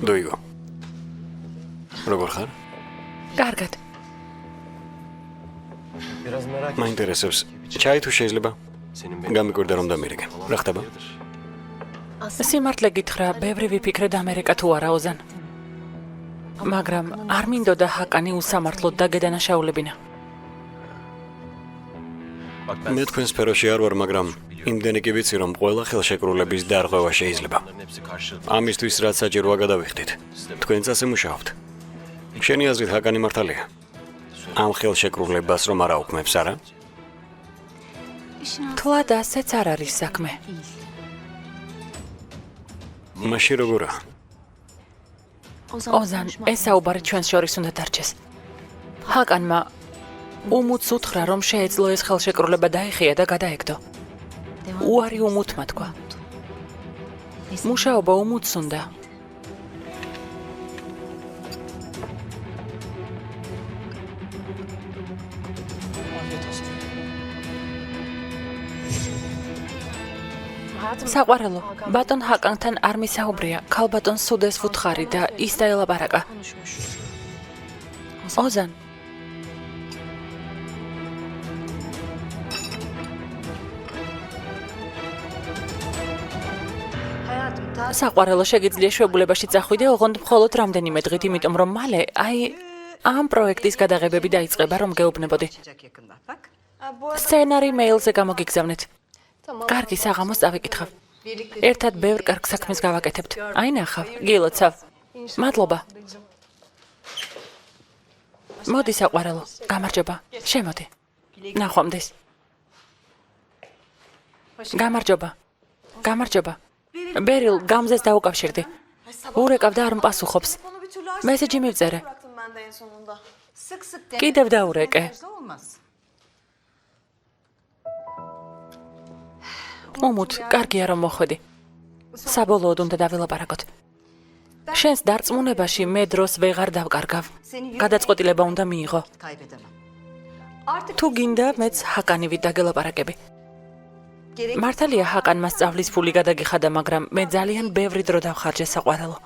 დოიგო. როგორ ხარ? კარგად. მაინტერესებს, ჩაი თუ შეიძლება? გამიკვირდა რომ დამერეკე. რა ხდება? სიმართლე გითხრა, ბევრი ვიფიქრე ამერიკა თუ არა ოზან. მაგრამ არ მინდოდა ჰაკანი უსამართლოდ და გედანაშაულებინა. მე თქვენ სფეროში არ ვარ, მაგრამ იმდენი კი ვიცი, რომ ყველა ხელშეკრულების დარღვევა შეიძლება. ამისთვის რაც საჭიროა გადავიხდით. თქვენც ასე მუშაობთ. შენი აზრით ჰაკანი მართალია? ამ ხელშეკრულებას რომ არ აუქმებს, არა? თვლად ასეც არ არის საქმე. მაშინ როგორა? ოზან, ეს საუბარი ჩვენს შორის უნდა დარჩეს. ჰაკანმა უმუთს უთხრა, რომ შეეძლო ეს ხელშეკრულება დაიხია და გადაეგდო. უარი უმუთმა თქვა. მუშაობა უმუთს უნდა. საყვარელო, ბატონ ჰაკანთან არ მისაუბრია, ქალბატონ სუდეს ვუთხარი და ის დაელაპარაკა. ოზან. საყვარელო, შეგიძლია შვებულებაში წახვიდე, ოღონდ მხოლოდ რამდენიმე დღით, იმიტომ რომ მალე, ამ პროექტის გადაღებები დაიწყება, რომ გეუბნებოდი. სცენარი მეილზე გამოგიგზავნეთ. კარგი, საღამოს წავიკითხავ. ერთად ბევრ კარგ საქმეს გავაკეთებთ. აი ნახავ, გილოცავ. მადლობა. მოდი საყვარელო, გამარჯობა. შემოდი. ნახვამდის. გამარჯობა. გამარჯობა. ბერილ, გამზეს დაუკავშირდი. ურეკავ და არ მპასუხობს. მესეჯი მივწერე. კიდევ დაურეკე. უმუთ, კარგია რომ მოხვედი. საბოლოოდ უნდა დავილაპარაკოთ. შენს დარწმუნებაში მე დროს ვეღარ დავკარგავ. გადაწყვეტილება უნდა მიიღო. თუ გინდა, მეც ჰაკანივით დაგელაპარაკები. მართალია ჰაკანმა სწავლის ფული გადაგიხადა, მაგრამ მე ძალიან ბევრი დრო დავხარჯე საყვარელო.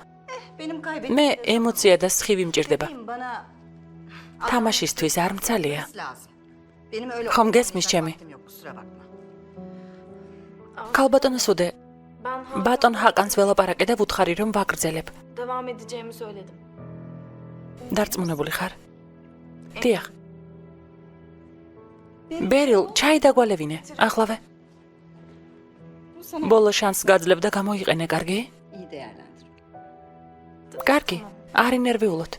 მე ემოცია და სხივი მჭირდება. თამაშისთვის არ მცალია. ხომ გესმის ჩემი? ქალბატონო სუდე, ბატონ ჰაკანს ველაპარაკე და ვუთხარი რომ ვაგრძელებ. დარწმუნებული ხარ? დიახ. ბერილ, ჩაი დაგვალევინე, ახლავე. ბოლო შანსს გაძლევ და გამოიყენე, კარგი? კარგი, არ ინერვიულოთ.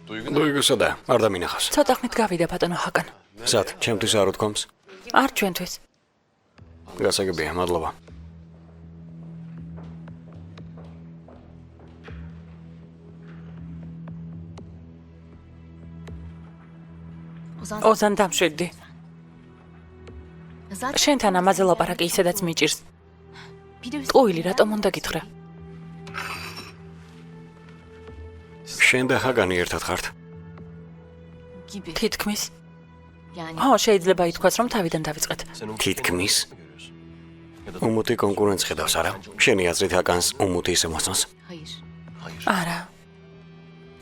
დოიგოსა და არ დამინახავს. ცოტა ხნით გავიდა ბატონო ჰაკან. სად, ჩემთვის არ უთქვამს? არ ჩვენთვის. გასაგებია, მადლობა. ოზან დამშვიდდი. შენთან ამაზე ლაპარაკი ისედაც მიჭირს. ტყუილი რატომ უნდა გითხრა? შენ და ჰაკანი ერთად ხართ? თითქმის. შეიძლება ითქვას, რომ თავიდან დავიწყეთ. თითქმის? უმუთი კონკურენტს ხედავს, არა? შენი აზრით ჰაკანს უმუთი ისე მოსწონს? არა.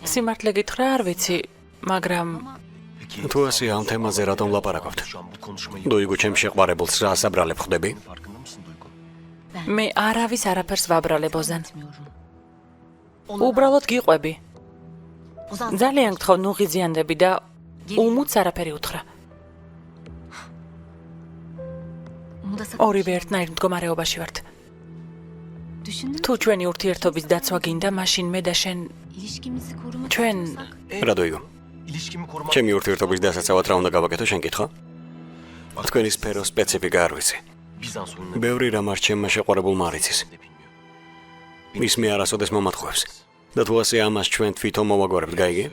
სიმართლე გითხრა, არ ვიცი, მაგრამ თუ ასე ამ თემაზე რატომ ლაპარაკობთ? დოიგო, ჩემს შეყვარებულს რა ასაბრალებ ხვდები? მე არავის არაფერს ვაბრალებ ოზან. უბრალოდ გიყვები. ძალიან გთხოვ, ნუ ღიზიანდები და უმუთს არაფერი უთხრა. ორივე ერთნაირ მდგომარეობაში ვართ. თუ ჩვენი ურთიერთობის დაცვა გინდა, მაშინ მე და შენ ჩვენ რა დოიგო? ჩემი ურთიერთობის დასაცავად რა უნდა გავაკეთო, შენ კითხო? თქვენი სფერო სპეციფიკა არ ვიცი. ბევრი რამ არ ჩემმა შეყვარებულმა არ იცის. ის მე არასოდეს მომატყუებს. და თუ ასე ამას ჩვენ თვითონ მოვაგვარებთ, გაიგე?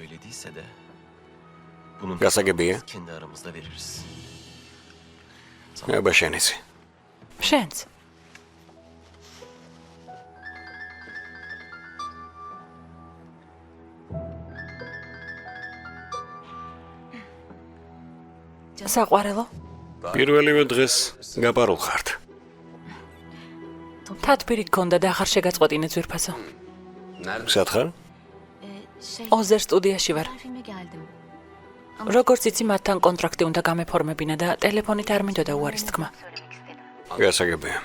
გასაგებია? აბა შენიც. შენც. საყვარელო, პირველივე დღეს გაპარულ ხართ. თათბირი გქონდა და ახარ შეგაწყვეტინე ძვირფასო. სად ხარ? ოზერ სტუდიაში ვარ. როგორც იცი, მათთან კონტრაქტი უნდა გამეფორმებინა და ტელეფონით არ მინდოდა უარის თქმა. გასაგებია.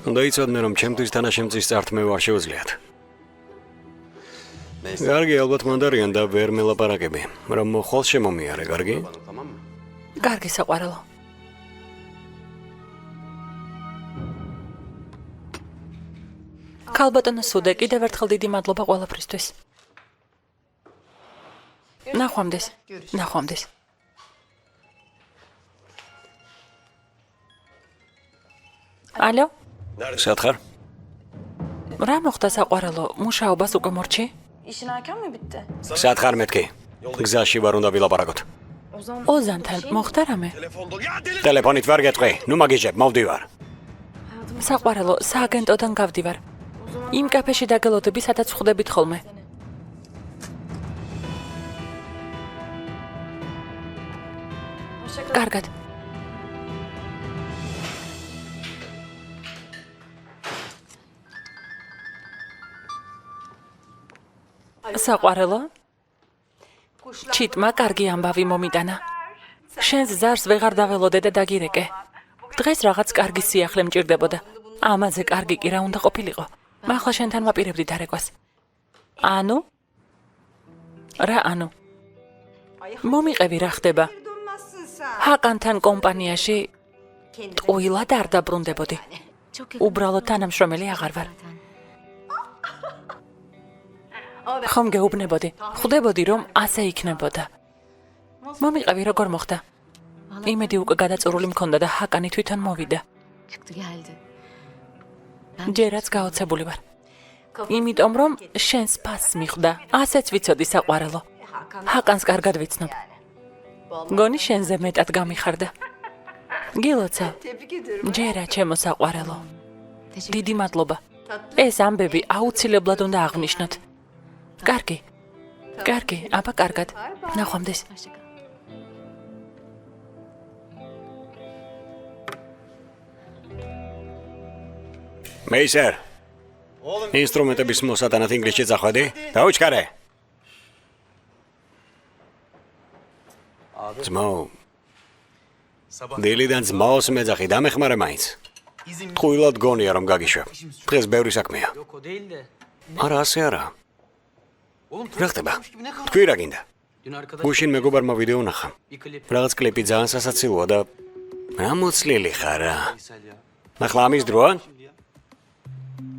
უნდა იცოდნე, რომ ჩემთვის თანაშემწის წართმევა არ შეუძლიათ. გარგი ალბათ მანდარიან და ვერ მელაპარაკები, რომ მოხვალ შემომიარე, გარგი? კარგი საყვარელო. ქალბატონო სუდე, კიდევ ერთხელ დიდი მადლობა ყველაფრისთვის. ნახვამდის. ალო? სად ხარ? რა მოხდა საყვარელო? მუშაობას უკვე მორჩი? İşin erken mi bitti? სად ხარ მეთქი? გზაში ვარ, უნდა ვილაპარაკოთ. ოზანთან მოხდა რამე? ტელეფონით ვერ გეტყვი, ნუ მაგიჟებ, მოვდივარ. საყვარელო, სააგენტოდან გავდივარ. იმ კაფეში დაგელოდები, სადაც ხვდებით ხოლმე. კარგად. საყვარელო? ჩიტმა კარგი ამბავი მომიტანა. შენს ზარს ვეღარ დაველოდე და დაგირეკე. დღეს რაღაც კარგი სიახლე მჭირდებოდა. ამაზე კარგი კი რა უნდა ყოფილიყო. მახლა შენთან ვაპირებდი დარეკვას. ანუ? რა ანუ? მომიყევი რა ხდება? ჰაკანთან კომპანიაში ტყუილად არ დაბრუნდებოდი. უბრალოდ თანამშრომელი აღარ ვარ. ხომ გეუბნებოდი, ხვდებოდი რომ ასე იქნებოდა. მომიყევი როგორ მოხდა? იმედი უკვე გადაწურული მქონდა და ჰაკანი თვითონ მოვიდა. ჯერაც გაოცებული ვარ. იმიტომ რომ შენს ფასს მიხვდა. ასეც ვიცოდი საყვარელო. ჰაკანს კარგად ვიცნობ. გონი შენზე მეტად გამიხარდა. გილოცავ. ჯერა ჩემო საყვარელო. დიდი მადლობა. ეს ამბები აუცილებლად უნდა აღნიშნოთ. კარგი, აბა კარგად. ნახვამდის. მეისერ. ინსტრუმენტების მოსატანად ინგლისში წახვედი? დაუჩქარე. ძმაო. დილიდან ძმაოს მეძახი დამეხმარე მაინც. ტყუილად გონია რომ გაგიშვებ. დღეს ბევრი საქმეა. არა, ასე არა. რა ხდება? თქვი რა გინდა? გუშინ მეგობარმა ვიდეო ნახა. რაღაც კლიპი ძალიან სასაცილოა და რა მოცლილი ხარ რა. ახლა ამის დროა?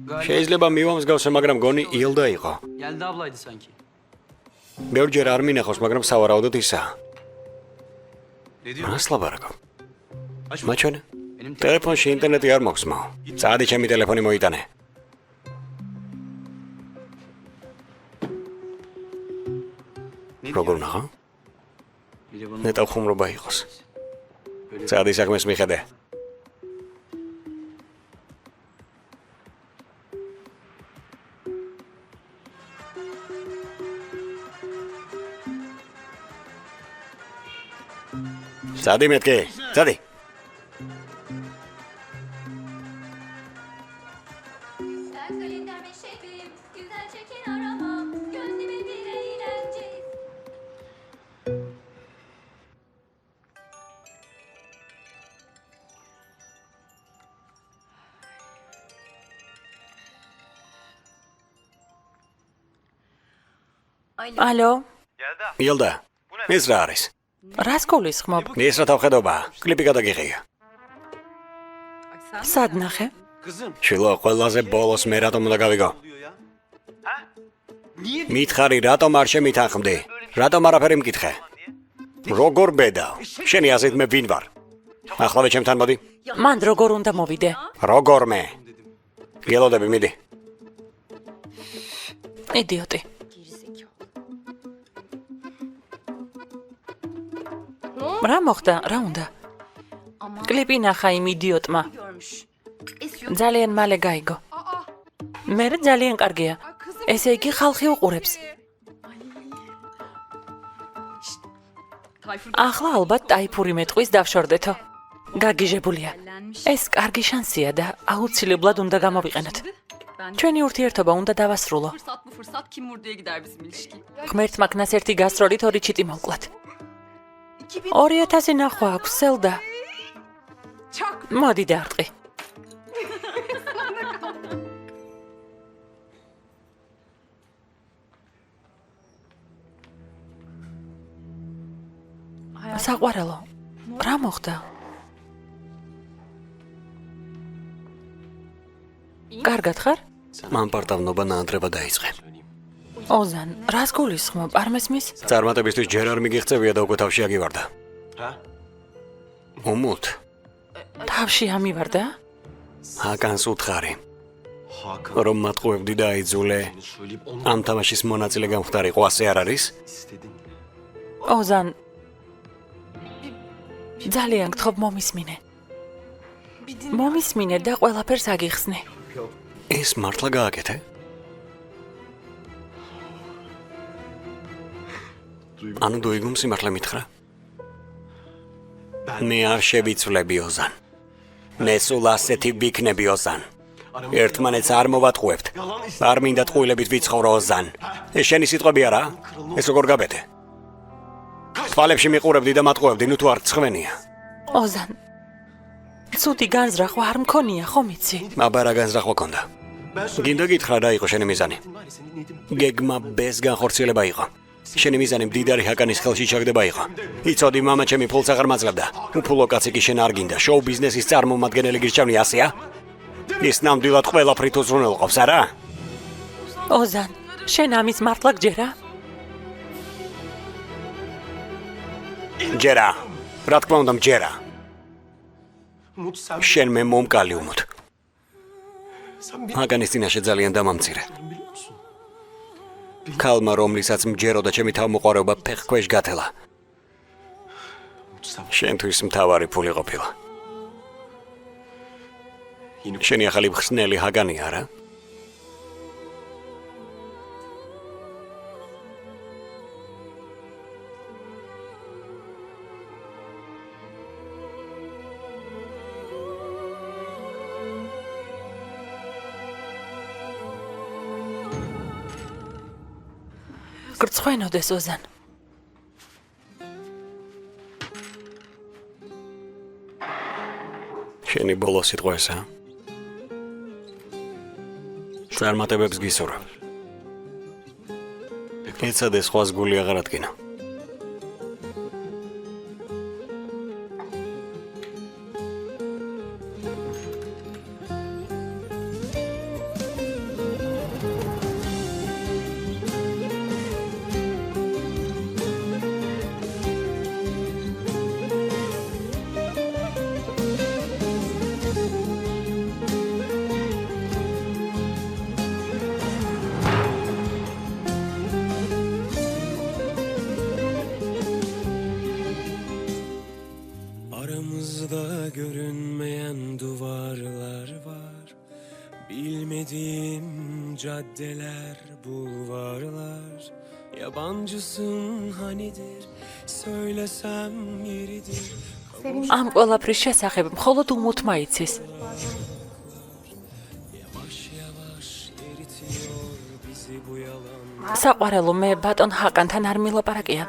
შეიძლება მივამსგავსე, მაგრამ გონი ილდა იყო. Geldi ablaydı sanki. ბევრჯერ არ მინახავს, მაგრამ სავარაუდოდ ისაა. რას ლაპარაკო? მაჩვენე? ტელეფონში ინტერნეტი არ მაქვს მაო. წადი ჩემი ტელეფონი მოიტანე. როგორ ნახა? ნეტავ ხუმრობა იყოს. წადი საქმეს მიხედე. წადი მეთქი, წადი. Sen kalender meşrebim, güzel çekin aramam, gönlüme bir eğlence. ალო? ილდა. ეს რა არის? რას გულისხმობ? ეს რა თავხედობა? კლიპი გადაგიღია. სად ნახე? შილო, ყველაზე ბოლოს მე რატომ უნდა გავიგო? მითხარი, რატომ არ შემითანხმდი? რატომ არაფერი მკითხე? როგორ ბედავ? შენი აზრით მე ვინ ვარ? ახლავე ჩემთან მოდი. მან როგორ უნდა მოვიდე? როგორ მე? გელოდები, მიდი. იდიოტი. რა მოხდა? რა უნდა? კლიპი ნახა იმ იდიოტმა. ძალიან მალე გაიგო. მე ძალიან კარგია. ესე იგი ხალხი უყურებს. ახლა ალბათ ტაიფური მეტყვის დავშორდეთო. გაგიჟებულია. ეს კარგი შანსია და აუცილებლად უნდა გამოვიყენოთ. ჩვენი ურთიერთობა უნდა დავასრულო. Fırsat bu fırsat kim vur diye gider bizim ilişki. ღმერთმა კნას ერთი გასტროლით ორი ჩიტი მოვკლათ. 2000 ნახვა აქვს სელდა. მოდი დაარტყი. საყვარელო, რა მოხდა? კარგად ხარ? მან პარტავნობა ნაადრევა დაიწყე. ოზან, რას გულისხმობ? არ მესმის? წარმატებისთვის ჯერ არ მიგიღწევია და უკვე თავში აგივარდა. უმულთ. თავში ამივარდა? ჰაკანს უთხარი. რომ მატყუებდი და აიძულე ამ თამაშის მონაწილე გამხდარიყო, ასე არ არის? ოზან, ძალიან გთხოვ მომისმინე. მომისმინე და ყველაფერს აგიხსნე. ეს მართლა გააკეთე? ანუ დოიგუმ სიმართლე მითხრა? მე არ შევიცვლები ოზან. მე სულ ასეთი ვიქნები ოზან. ერთმანეთს არ მოვატყუებთ. არ მინდა ტყუილებით ვიცხოვრო ოზან. ეს შენი სიტყვები არა? ეს როგორ გაბედე? თვალებში მიყურებდი და მატყუებდი, ნუ თუ არ წხვენია. ოზან, ცუდი განზრახვა არ მქონია, ხომ იცი? აბა რა განზრახვა ქონდა? გინდა გითხრა რა იყო შენი მიზანი? გეგმა ბეს განხორციელება იყო. შენი მიზანი მდიდარი ჰაკანის ხელში ჩაგდება იყო. იცოდი მამა ჩემი ფულს აღარ მაძლევდა. უფულო კაცი კი შენ არ გინდა. შოუ ბიზნესის წარმომადგენელი გირჩევნი ასეა? ის ნამდვილად ყველაფრით უზრუნველყოფს, არა? ოზან, შენ ამის მართლა გჯერა? ჯერა. რა თქმა უნდა მჯერა. შენ მე მომკალი უმოთ. ჰაკანის წინაშე ძალიან დამამცირე. ქალმა რომლისაც მჯეროდა ჩემი თავმოყარეობა ფეხქვეშ გათელა. შენთვის მთავარი ფული ყოფილა. შენი ახალი მხსნელი ჰაგანი არა? გრცხვენოდეს ოზან. შენი ბოლო სიტყვა ესაა? წარმატებებს გისურვებ. ეცადე სხვას გული აღარ ადგინო. Aramızda görünmeyen duvarlar var. Bilmediğim caddeler, bulvarlar. Yabancısın hanidir, söylesem yeridir. ამ ყველაფრის შესახებ მხოლოდ უმუთმა იცის. Yavaş yavaş eritiyor bizi bu yalan. საყვარელო, მე ბატონ ჰაკანთან არ მილაპარაკია.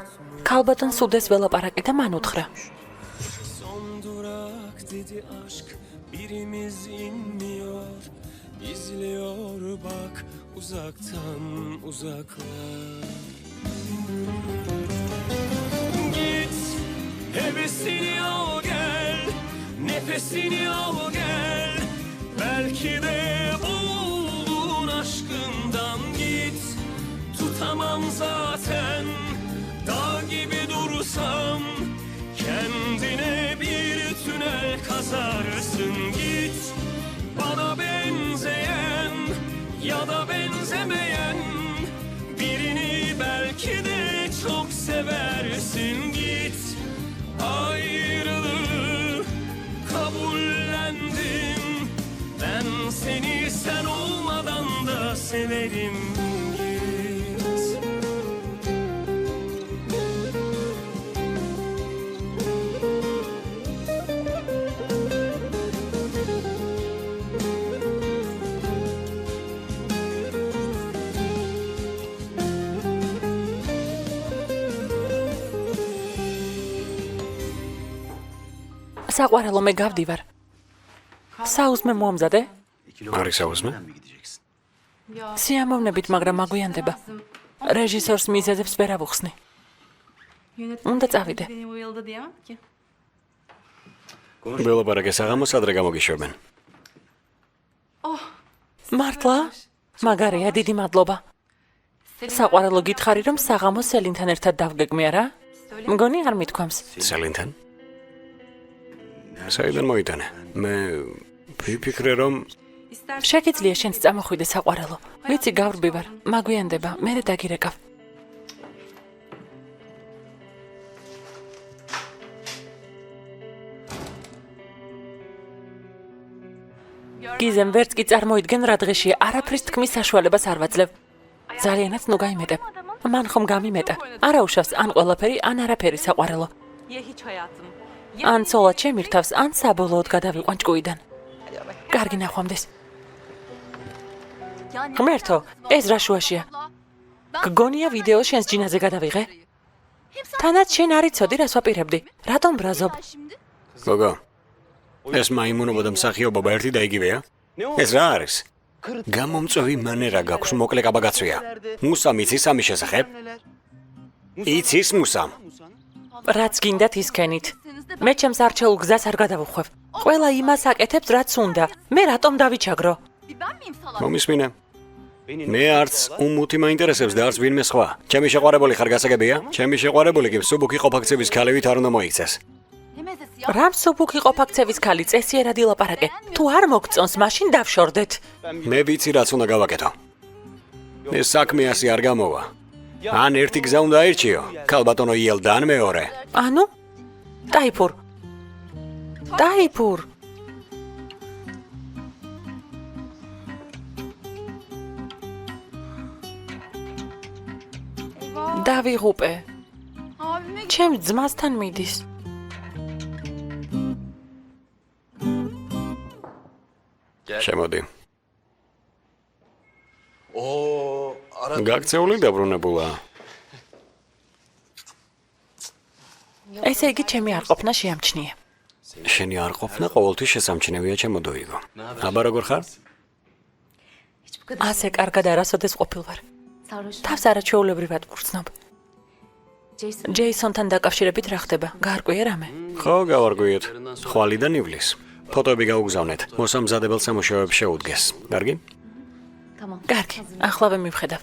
ქალბატონ სუდეს ველაპარაკი და მან უთხრა. Son durak dedi aşk, birimiz inmiyor. İzliyor bak uzaktan uzaklar. Git, hevesini al gel, nefesini al gel. Belki de buldun aşkından git. Tutamam zaten, dağ gibi dursam. Kendine bir tünel kazarsın git. Bana benzeyen ya da benzemeyen birini belki de çok seversin git. Ayrılığı kabullendim. Ben seni sen olmadan da severim git. საყვარელო, მე გავდივარ. საუზმე მოამზადე? არის საუზმე? სიამოვნებით, მაგრამ მაგვიანდება. რეჟისორს მიზეზებს ვერ ავუხსნი. უნდა წავიდე. ველაპარაკე საღამოს ადრე გამოგიშვებენ. მართლა? მაგარია, დიდი მადლობა. საყვარელო, გითხარი, რომ საღამოს სელინთან ერთად დავგეგმე არა? მგონი არ მithქვამს. სელინთან? საიდან მოიტანე? მე ვიფიქრე რომ შეგიძლია შენც წამოხვიდე საყვარელო. ვიცი გავრბივარ, მაგვიანდება, მერე დაგირეკავ. გიზემ ვერც კი წარმოიდგენ რა დღეშია, არაფრის თქმის საშუალებას არ ვაძლევ. ძალიანაც ნუ გაიმეტებ. მან ხომ გამიმეტა. არა უშავს ან ყველაფერი, ან არაფერი საყვარელო. ან ცოლად შემირთავს, ან საბოლოოდ გადავიყვან ჭკუიდან. კარგი ნახვამდის. ღმერთო, ეს რა შუაშია? გგონია ვიდეო შენს ჯინაზე გადავიღე? თანაც შენ არ იცოდი რას ვაპირებდი. რატომ ბრაზობ? გოგო, ეს მაიმუნობა და მსახიობობა ერთი და იგივეა? ეს რა არის? გამომწვევი მანერა გაქვს, მოკლე კაბაგაცვია. მუსამ იცის ამის შესახებ? იცის მუსამ? რაც გინდათ ისქენით. მე ჩემს არჩეულ გზას არ გადავუხვევ. ყველა იმას აკეთებს, რაც უნდა. მე რატომ დავიჩაგრო? მომისმინე. მე არც უმუთი მაინტერესებს და არც ვინმე სხვა. ჩემი შეყვარებული ხარ გასაგებია? ჩემი შეყვარებული კი მსუბუქი ყოფაქცევის ქალევით არ უნდა მოიქცეს. რა მსუბუქი ყოფაქცევის ქალი წესიერად ილაპარაკე. თუ არ მოგწონს, მაშინ დავშორდეთ. მე ვიცი რაც უნდა გავაკეთო. ეს საქმე ასე არ გამოვა. ან ერთი გზა უნდა აირჩიო, ქალბატონო იელდა ან მეორე. ანუ? დაიფურ. დაიფურ. დავიღუპე. ჩემ ძმასთან მიდის. შემოდი. გაქცეული დაბრუნებულა. ესე იგი ჩემი არყოფნა შეამჩნია. შენი არყოფნა ყოველთვის შესამჩნევია ჩემო დოიგო. აბა როგორ ხარ? ასე კარგად არასოდეს ყოფილვარ. თავს არაჩვეულებრივად ვგრძნობ. ჯეისონთან დაკავშირებით რა ხდება? გაარკვიე რამე? ხო, გავარკვიეთ. ხვალიდან ივლის. ფოტოები გაუგზავნეთ. მოსამზადებელ სამუშაოებს შეუდგეს. კარგი? კარგი, ახლავე მივხედავ.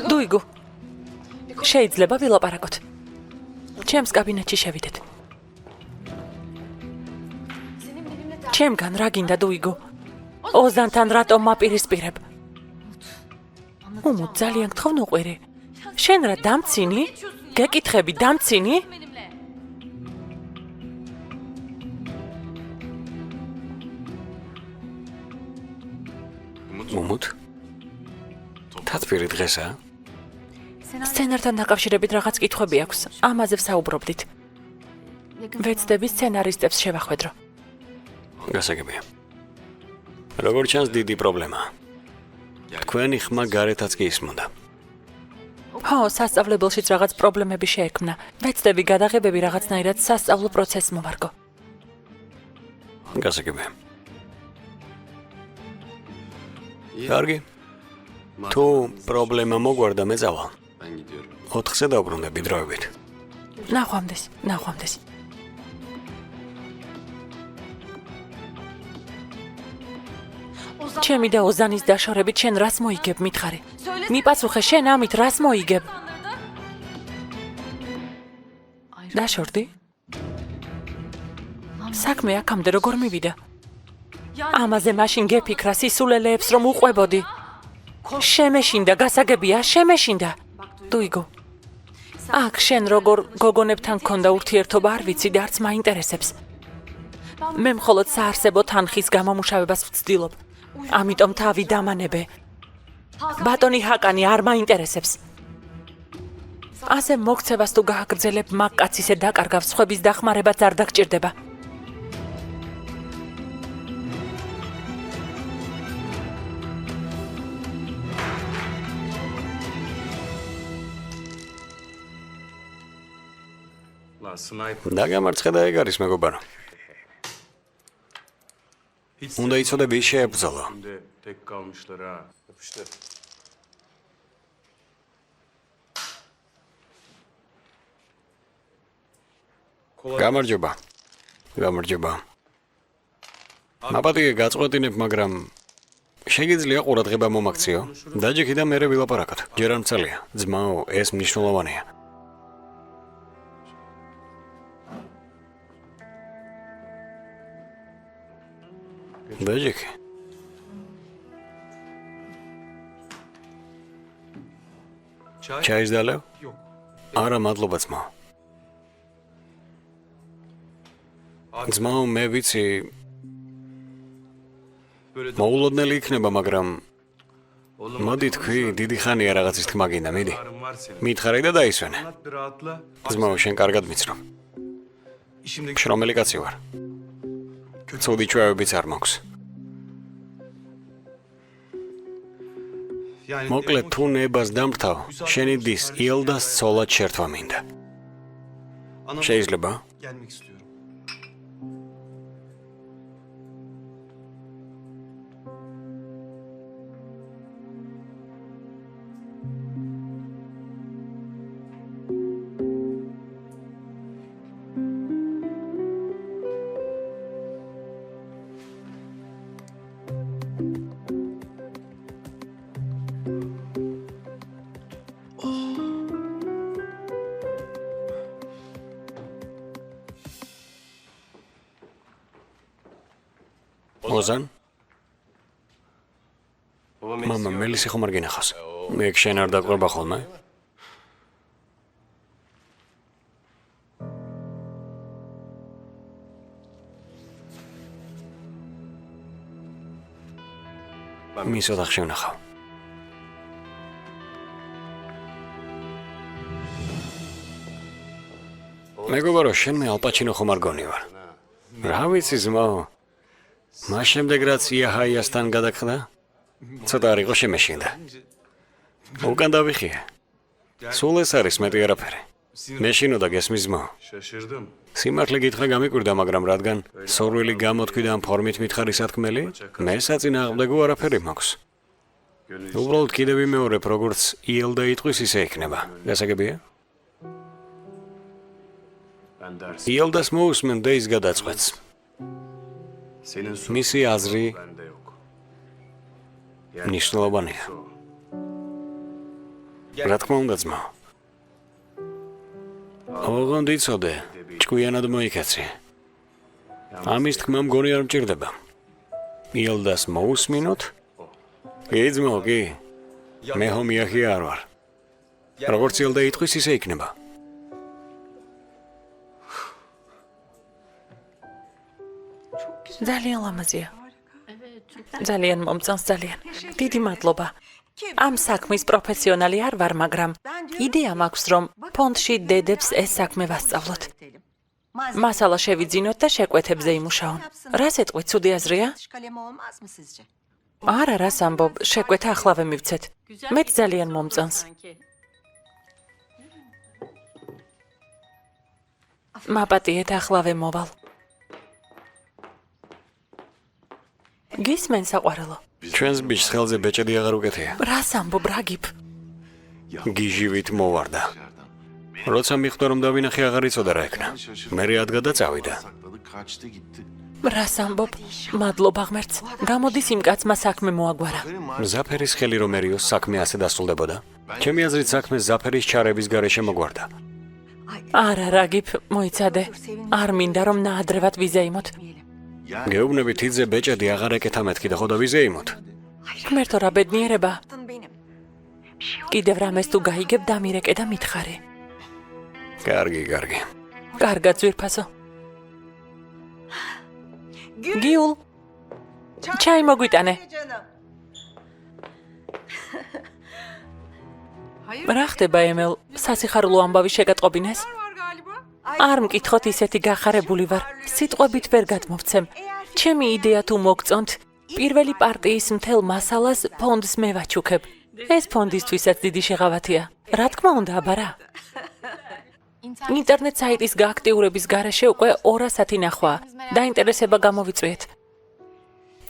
დუიგო. შეიძლება ვილაპარაკოთ. ჩემს კაბინეტში შევიდეთ. ჩემგან რა გინდა დუიგო? ოზანთან რატომ მაპირისპირებ? უმუ ძალიან გთხოვ ნუყვირი. შენ რა დამცინი? გეკითხები დამცინი? უმუთ? თათბირი დღესა? სცენართან დაკავშირებით რაღაც კითხვები აქვს. ამაზე ვსაუბრობდით. ვეცდები სცენარისტებს შევახვედრო. გასაგებია. როგორც ჩანს დიდი პრობლემაა. თქვენი ხმა გარეთაც კი ისმოდა. ხო, სასწავლებელშიც რაღაც პრობლემები შეექმნა. ვეცდები გადაღებები რაღაცნაირად სასწავლო პროცესს მოვარგო. გასაგებია. კარგი. თუ პრობლემა მოგვარდა მეწავალ. 4-ზე დავბრუნდები დროებით. ნახვამდის, ნახვამდის. ჩემი და ოზანის დაშორებით შენ რას მოიგებ მითხარი? მიპასუხე შენ ამით რას მოიგებ? დაშორდი? საქმე აქამდე როგორ მივიდა? ამაზე მაშინ გეფიქრა სისულელეებს რომ უყვებოდი. შემეშინდა, გასაგებია, შემეშინდა. დუიგო. აქ შენ როგორ გოგონებთან გქონდა ურთიერთობა არ ვიცი და არც მაინტერესებს. მე მხოლოდ საარსებო თანხის გამომუშავებას ვცდილობ. ამიტომ თავი დამანებე. ბატონი ჰაკანი არ მაინტერესებს. ასე მოგცევას თუ გააგრძელებ, მაგ კაცს ისე დაკარგავს, სხვების დახმარებაც არ დაგჭირდება. დაგამარცხე და ეგ არის მეგობარო. უნდა იცოდები ის შეებრძოლო. Tek kalmışlar ha. Yapıştır. გამარჯობა. გამარჯობა. მაპატიე გაწყვეტინებ, მაგრამ შეგიძლია ყურადღება მომაქციო. დაჯექი და მერე ვილაპარაკოთ. ჯერ არ მცელია. ძმაო, ეს მნიშვნელოვანია. დაჯექი. ჩაის დალევ? არა, მადლობა ძმაო. ძმაო, მე ვიცი მოულოდნელი იქნება, მაგრამ მოდი თქვი, დიდი ხანია რაღაცის თქმა გინდა, მიდი. მითხარი და დაისვენე. Bir rahatla. ძმაო, შენ კარგად მიცნობ. İşimdeki შრომელი კაცი ვარ. ცუდი ჩვევებიც არ მაქვს. yani მოკლედ, თუ ნებას დამრთავ, შენი დის ილდას ცოლად შერთვა მინდა. შეიძლება? gelmek istiyorum. ოზან? მამა, მელისი ხომ არ გინახავს? მე შენ არ დაკვირვა ხოლმე? მის ოთახში ვნახავ. მეგობარო, შენ მე ალპაჩინო ხომ არ გონი ვარ? რა ვიცი ძმაო? მას შემდეგ რაც იაჰაიასთან გადაგხდა, ცოტა არ იყო შემეშინდა. უკან დავიხია. სულ ეს არის მეტი არაფერი. მეშინო და გესმის ძმაო. Şaşırdım. სიმართლე გითხრა გამიკვირდა, მაგრამ რადგან სურვილი გამოთქვი და ამ ფორმით მითხარი სათქმელი, მე საწინააღმდეგო არაფერი მაქვს. უბრალოდ კიდე ვიმეორებ, როგორც იელდა იტყვის, ისე იქნება. გასაგებია? Ben dersim. იელდას მოусმენ და ის გადაწყვეტს. Senin su მისი აზრი bende yok. მნიშვნელოვანია. რა თქმა უნდა, ძმაო. ოღონდ იცოდე, ჭკვიანად მოიქეცი. ამის თქმა მგონი არ მჭირდება. იელდას მოусმინოთ? კი, ძმაო, კი. მე ხომ იაჰი არ ვარ. როგორც იელდა იტყვის, ისე იქნება. ძალიან ლამაზია. ძალიან მომწონს, ძალიან. დიდი მადლობა. ამ საქმის პროფესიონალი არ ვარ, მაგრამ იდეა მაქვს, რომ ფონდში დედებს ეს საქმე ვასწავლოთ. მასალა შევიძინოთ და შეკვეთებზე იმუშაონ. რას ეტყვით, ცუდი აზრია? არა, რას ამბობ, შეკვეთა ახლავე მივცეთ. მეც ძალიან მომწონს. მაპატიეთ, ახლავე მოვალ. გისმენ საყვარელო. ჩვენს ბიჭს ხელზე ბეჭედი აღარ უკეთია. რას ამბობ, რა გიფ? გიჟივით მოვარდა. როცა მიხვდა რომ დავინახე აღარ იცოდა რა ეკნა. მე რადგა და წავიდა. რას ამბობ? მადლობა ღმერთს. გამოდის იმ კაცმა საქმე მოაგვარა. ზაფერის ხელი რომერიოს საქმე ასე დასრულდებოდა. ჩემი აზრით საქმე ზაფერის ჩარების გარეშე მოგვარდა. არა, რა გიფ, მოიცადე. არ მინდა რომ ნაადრევად ვიზეიმოთ. გეუბნებით იძე ბეჭედი აღარ ეკეთა მეთქი და ხო და ვიზეიმოთ. ღმერთო, რა ბედნიერება. კიდევ რამეს თუ გაიგებ, დამირეკე და მითხარი. კარგი, კარგი. კარგად ძვირფასო. გიულ. ჩაი მოგვიტანე. რა ხდება ემელ? სასიხარულო ამბავი შეგატყობინეს? არ მკითხოთ, ისეთი გახარებული ვარ. სიტყვებით ვერ გადმოვცემ. ჩემი იდეა თუ მოგწონთ, პირველი პარტიის მთელ მასალას ფონდს მე ვაჩუქებ. ეს ფონდისთვისაც დიდი შეღავათია. რა თქმა უნდა, აბარა. ინტერნეტ საიტის გააქტიურების გარეშე უკვე 200 ნახვაა. დაინტერესება გამოვიწვიეთ.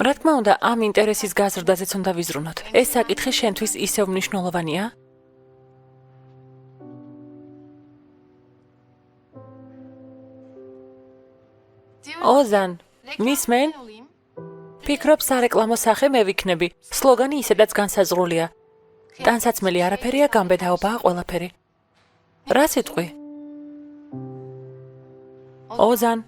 რა თქმა უნდა, ამ ინტერესის გაზრდაზეც უნდა ვიზრუნოთ. ეს საკითხი შენთვის ისევ მნიშვნელოვანია? ოზან, მისმენ? ფიქრობ სარეკლამო სახე მე ვიქნები. სლოგანი ისედაც განსაზღვრულია. ტანსაცმელი არაფერია, გამბედაობაა ყველაფერი. რა სიტყვი? ოზან.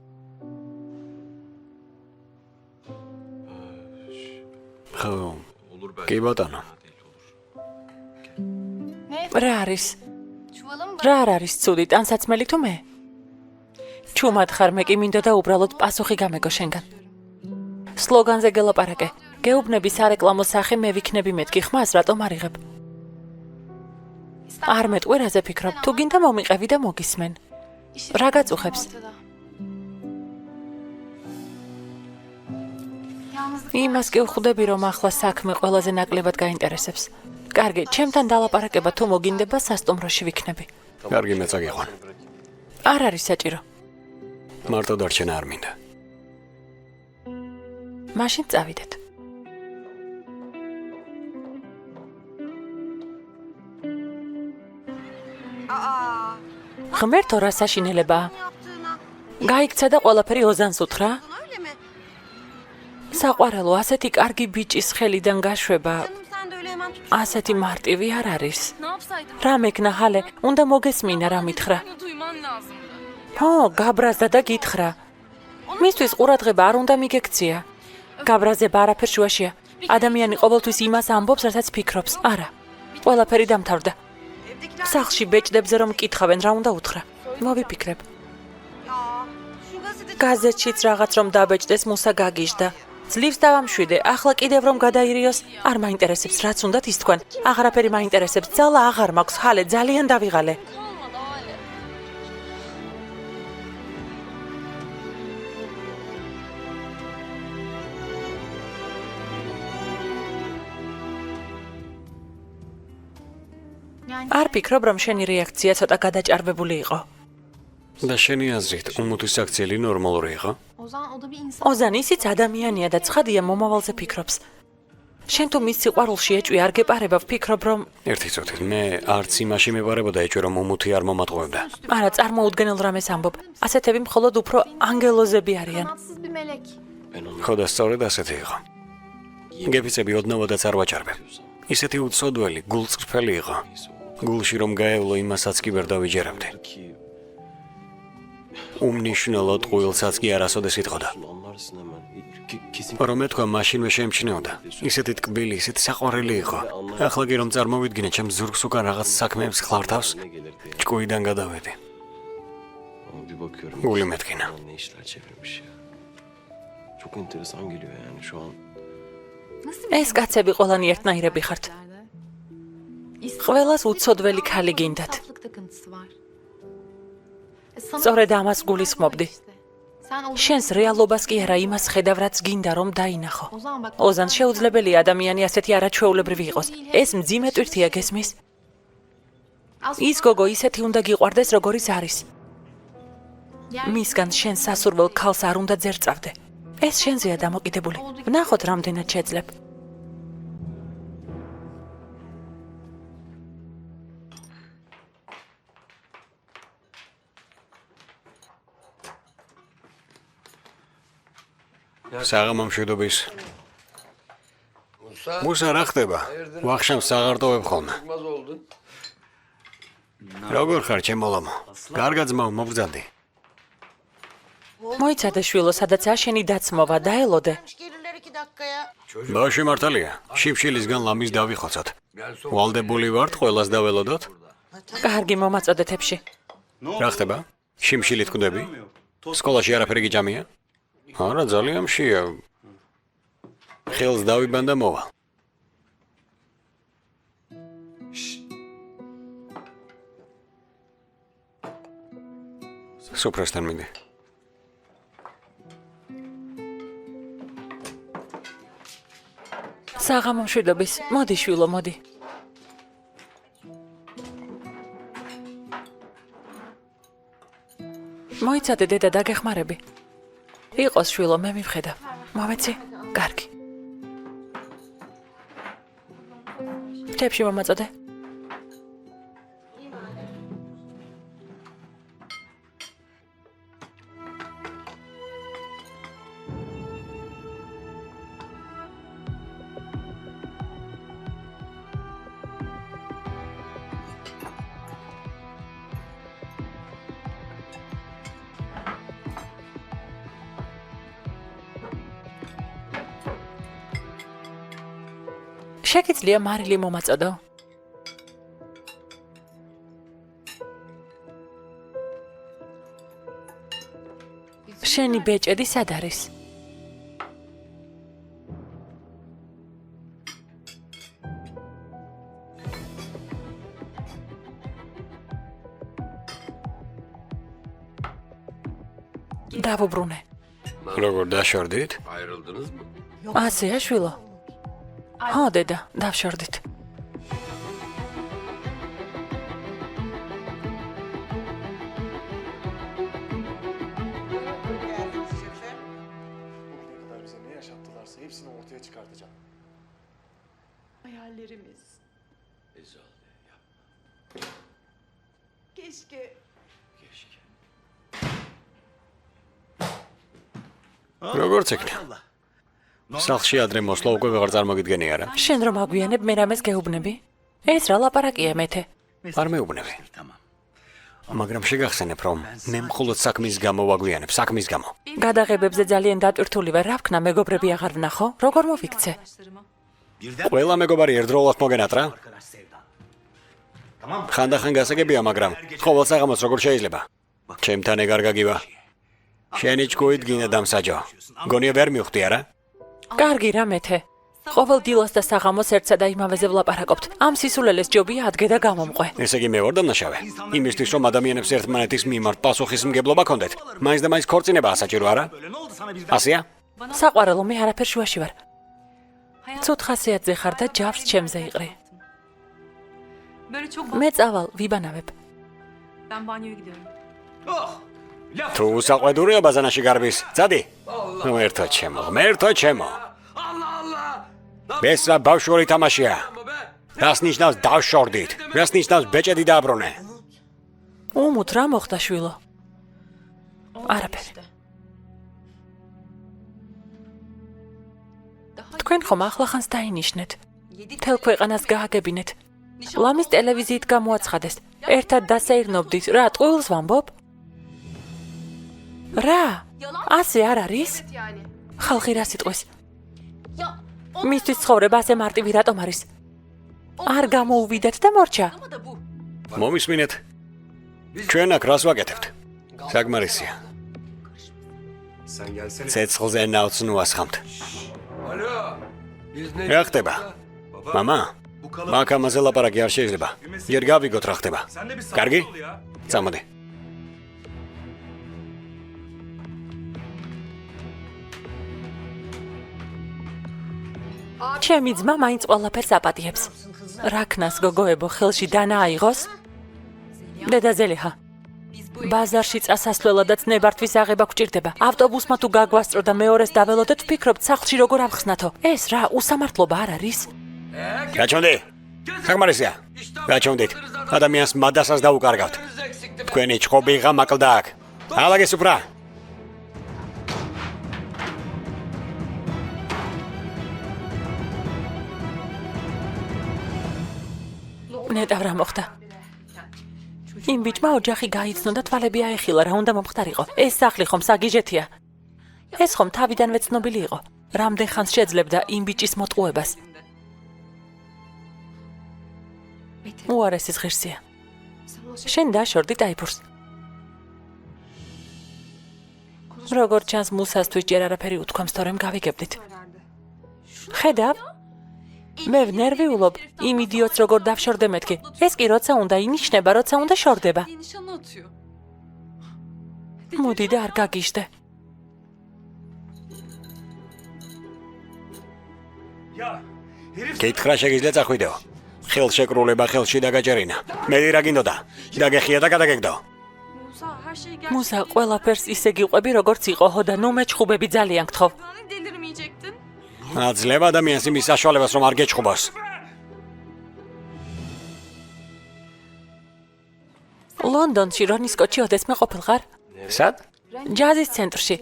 ხო, კი ბატონო. რა არის? რა არ არის ცუდი, ტანსაცმელი თუ მე? ჩუმად ხარ, მე კი მინდოდა უბრალოდ პასუხი გამეგო შენგან. სლოგანზე გელაპარაკე. გეუბნები სარეკლამო სახე მე ვიქნები მეთქი ხმას, რატომ არ იღებ? არ მეტყვი რაზე ფიქრობ, თუ გინდა მომიყევი და მოგისმენ. რა გაწუხებს? იმას კი ვხვდები, რომ ახლა საქმე ყველაზე ნაკლებად გაინტერესებს. კარგი, ჩემთან დალაპარაკება თუ მოგინდება, სასტუმროში ვიქნები. კარგი, მე წაგიყვან. არ არის საჭირო. მარტო დარჩენა არ მინდა. მაშინ წავიდეთ. ღმერთო, რა საშინელებაა. გაიქცა და ყველაფერი ოზანს უთხრა? საყვარელო, ასეთი კარგი ბიჭის ხელიდან გაშვება ასეთი მარტივი არ არის. რა მექნა ჰალე, უნდა მოგესმინა რა მითხრა. ხო, გაბრაზდა და გითხრა. მისთვის ყურადღება არ უნდა მიგექცია. გაბრაზება არაფერ შუაშია. ადამიანი ყოველთვის იმას ამბობს, რასაც ფიქრობს. არა. ყველაფერი დამთავრდა. სახლში ბეჭდებზე რომ მკითხავენ, რა უნდა უთხრა? მოვიფიქრებ. გაზეთშიც რაღაც რომ დაბეჭდეს, მუსა გაგიჟდა. ძლივს დავამშვიდე, ახლა კიდევ რომ გადაირიოს, არ მაინტერესებს, რაც უნდათ ის თქვენ. აღარაფერი მაინტერესებს, ძალა აღარ მაქვს, ხალე ძალიან დავიღალე. არ ფიქრობ, რომ შენი რეაქცია ცოტა გადაჭარბებული იყო. და შენი აზრით, უმუთვის აქციელი ნორმალური იყო? ოზან ისიც ადამიანია და ცხადია მომავალზე ფიქრობს. შენ თუ მის სიყვარულში ეჭვი არ გეპარება, ვფიქრობ, რომ ერთი წუთით, მე არც იმაში მეპარებოდა ეჭვი, რომ უმუთი არ მომატყუებდა. არა, წარმოუდგენელ რამეს ამბობ. ასეთები მხოლოდ უფრო ანგელოზები არიან. ხო და სწორედ ასეთი იყო. გეფიცები ოდნავადაც არ ვაჭარბებ. ისეთი უცოდველი, გულწრფელი იყო. გულში რომ გაევლო, იმასაც კი ვერ დავიჯერებდი. უმნიშვნელოდ ყუილსაც კი არასოდეს იტყოდა. რომ ეთქვა, მაშინვე შემჩნეოდა. ისეთი ტკბილი, ისეთი საყვარელი იყო. ახლა კი რომ წარმოვიდგინე, ჩემს ზურგს უკან რაღაც საქმეებს ხლართავს, ჭკუიდან გადავედი. გული მეთქინა. ეს კაცები ყველანი ერთნაირები ხართ. ყველას უცოდველი ქალი გინდათ. სწორედ ამას გულისხმობდი. შენს რეალობას კი არა, იმას ხედავ, რაც გინდა რომ დაინახო. ოზან, შეუძლებელია ადამიანი ასეთი არაჩვეულებრივი იყოს. ეს მძიმე ტვირთია, გესმის? ის გოგო ისეთი უნდა გიყვარდეს, როგორიც არის. მისგან შენ სასურველ ქალს არ უნდა ძერწავდე. ეს შენზეა დამოკიდებული. ვნახოთ, რამდენად შეძლებ. საღამო მშვიდობის. მუსა რა ხდება? ვახშამს საღარტოვებ ხოლმე. როგორ ხარ, ჩემოლამო? კარგად ძმაო, მობრძანდი. მოიცადე შვილო, სადაცაა შენი დაცმობა, დაელოდე. ბავშვი მართალია, შიფშილისგან ლამის დავიხოცოთ. ვალდებული ვართ, ყველას დაველოდოთ? კარგი, მომაწოდეთ ებში. რა ხდება? შიმშილით კვდები? სკოლაში არაფერი გიჭამია? არა, ძალიან მშია. ხელს დავიბან და მოვა. სუფრასთან მინდი. საღამო მშვიდობის. მოდი შვილო, მოდი. მოიცადე დედა დაგეხმარები. იყოს შვილო, მე მივხედავ. მომეცი? კარგი. ჯებში მომაწოდე. შეგიძლია მარილი მომაწოდო? შენი ბეჭედი სად არის? დავუბრუნე. როგორ დაშორდით? ასეა შვილო? ხო დედა, დავშორდით. kadar bize ne yaşattılarsa hepsini ortaya çıkartacağım. Hayallerimiz. Keşke. როგორც იქნება? სახლში ადრე მოსვლა უკვე ვეღარ წარმოგიდგენი არა? შენ რომ აგვიანებ, მე რამეს გეუბნები? ეს რა ლაპარაკია მეთე? არ მეუბნები. მაგრამ შეგახსენებ, რომ მე მხოლოდ საქმის გამო ვაგვიანებ, საქმის გამო. გადაღებებზე ძალიან დატვირთული ვარ, რა ვქნა, მეგობრები აღარ ვნახო? როგორ მოვიქცე? ყველა მეგობარი ერთდროულად მოგენათ რა? ხანდახან გასაგებია, მაგრამ ყოველ საღამოს როგორ შეიძლება? ჩემთან ეგარ გაგივა. შენი ჭკუით გინდა დამსაჯო. გონია ვერ მივხვდი არა? კარგი რა მეთე. ყოველ დილას და საღამოს ერთსა და იმავეზე ვლაპარაკობთ. ამ სისულელეს ჯობია ადგე და გამომყვე. ესე იგი მე ვარ დამნაშავე. იმისთვის რომ ადამიანებს ერთმანეთის მიმართ პასუხისმგებლობა ქონდეთ. მაინც და მაინც ქორწინება ასაჭირო არა? ასია? საყვარელო, მე არაფერ შუაში ვარ. ცუდ ხასიათზე ხარ და ჯავს ჩემზე იყრი. Böyle çok მე წავალ, ვიბანავებ. ben banyoya gidiyorum. თუ საყვედურია ბაზანაში გარბის. წადი. ღმერთო ჩემო. ეს რა ბავშვური თამაშია? რას ნიშნავს დავშორდით? რას ნიშნავს ბეჭედი დააბრუნე? უმუთ რა მოხდა შვილო? არაფერი. თქვენ ხომ ახლახანს დაინიშნეთ. მთელ ქვეყანას გააგებინეთ. ლამის ტელევიზიით გამოაცხადეს. ერთად დასეირნობდით. რა, ტყუილს ვამბობ? რა? ასე არ არის? ხალხი რა სიტყვის? მისთვის ცხოვრება ასე მარტივი რატომ არის? არ გამოუვიდეთ და მორჩა. მომისმინეთ. ჩვენ აქ რას ვაკეთებთ? საკმარისია. Sen gelsene. ცეცხლზე ნავთს ნუასხამთ. რა ხდება? მამა? მაგ ამაზე ლაპარაკი არ შეიძლება. ჯერ გავიგოთ რა ხდება. კარგი? წამოდი. ჩემი ძმა მაინც ყველაფერს აპატიებს. რა ქნას გოგოებო ხელში დანა აიღოს? დედა ზელიჰა. ბაზარში წასასვლელადაც ნებართვის აღება გვჭირდება. ავტობუსმა თუ გაგვასწრო და მეორეს დაველოდეთ, ვფიქრობთ სახლში როგორ ავხსნათო. ეს რა, უსამართლობა არ არის? გაჩვენდი. საკმარისია. გაჩვენდით. ადამიანს მადასას დაუკარგავთ. თქვენი ჭყობი ღამაკლდა აქ. ალაგეს უბრა. ნეტავ რა მოხდა? იმ ბიჭმა ოჯახი გაიცნო და თვალები აეხილა, რა უნდა მომხდარიყო. ეს სახლი ხომ საგიჟეთია? ეს ხომ თავიდანვე ცნობილი იყო. რამდენ ხანს შეძლებდა იმ ბიჭის მოტყუებას? უარესის ღირსია. შენ დაშორდი ტაიფურს. როგორ ჩანს მუსასთვის ჯერ არაფერი უთქვამს, თორემ გავიგებდით. ხედავ? მე ვნერვიულობ, იმ იდიოტს როგორ დავშორდე მეთქი. ეს კი როცა უნდა ინიშნება, როცა უნდა შორდება. Nişanı atıyor. მოდი და არ გაგიჟდე. კითხრა შეგიძლია წახვიდეო. ხელშეკრულება ხელში დაგაჭერინა. მე რა გინდოდა? დაგეხია და გადაგეგდო. Musa her şeyi მუსა, ყველაფერს ისე გიყვები, როგორც იყო, ხო და ნუ მეჩხუბები ძალიან გთხოვ. Hani delirmeyecektin? აძლევ ადამიანს იმის საშუალებას რომ არ გეჩხუბოს. ლონდონში რონის კოჩი ოდესმე ყოფილღარ? სად? ჯაზის ცენტრში.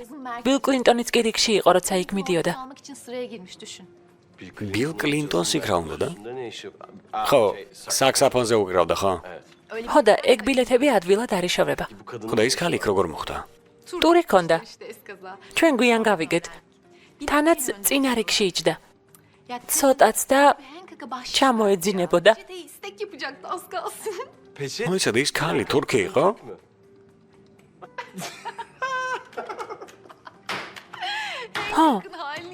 ბილ კლინტონიც კი რიგში იყო, როცა იქ მიდიოდა. Almak için sıraya girmiş düşün. ბილ კლინტონს იქ რა უნდა და? ხო, საქსაფონზე უკრავდა, ხო? ხო და ეგ ბილეთები ადვილად არ იშოვრება. ხო და ის ქალი იქ როგორ მოხვდა? ტური ჰქონდა. İşte eskaza. ჩვენ გვიან გავიგეთ. თანაც წინა რიგში იჯდა. Ya ცოტაც და Hancock'a baş. ჩამოეძინებოდა. Çete istek yapacaktı az kalsın. მოიცა და ის ქალი თურქი იყო? ხო.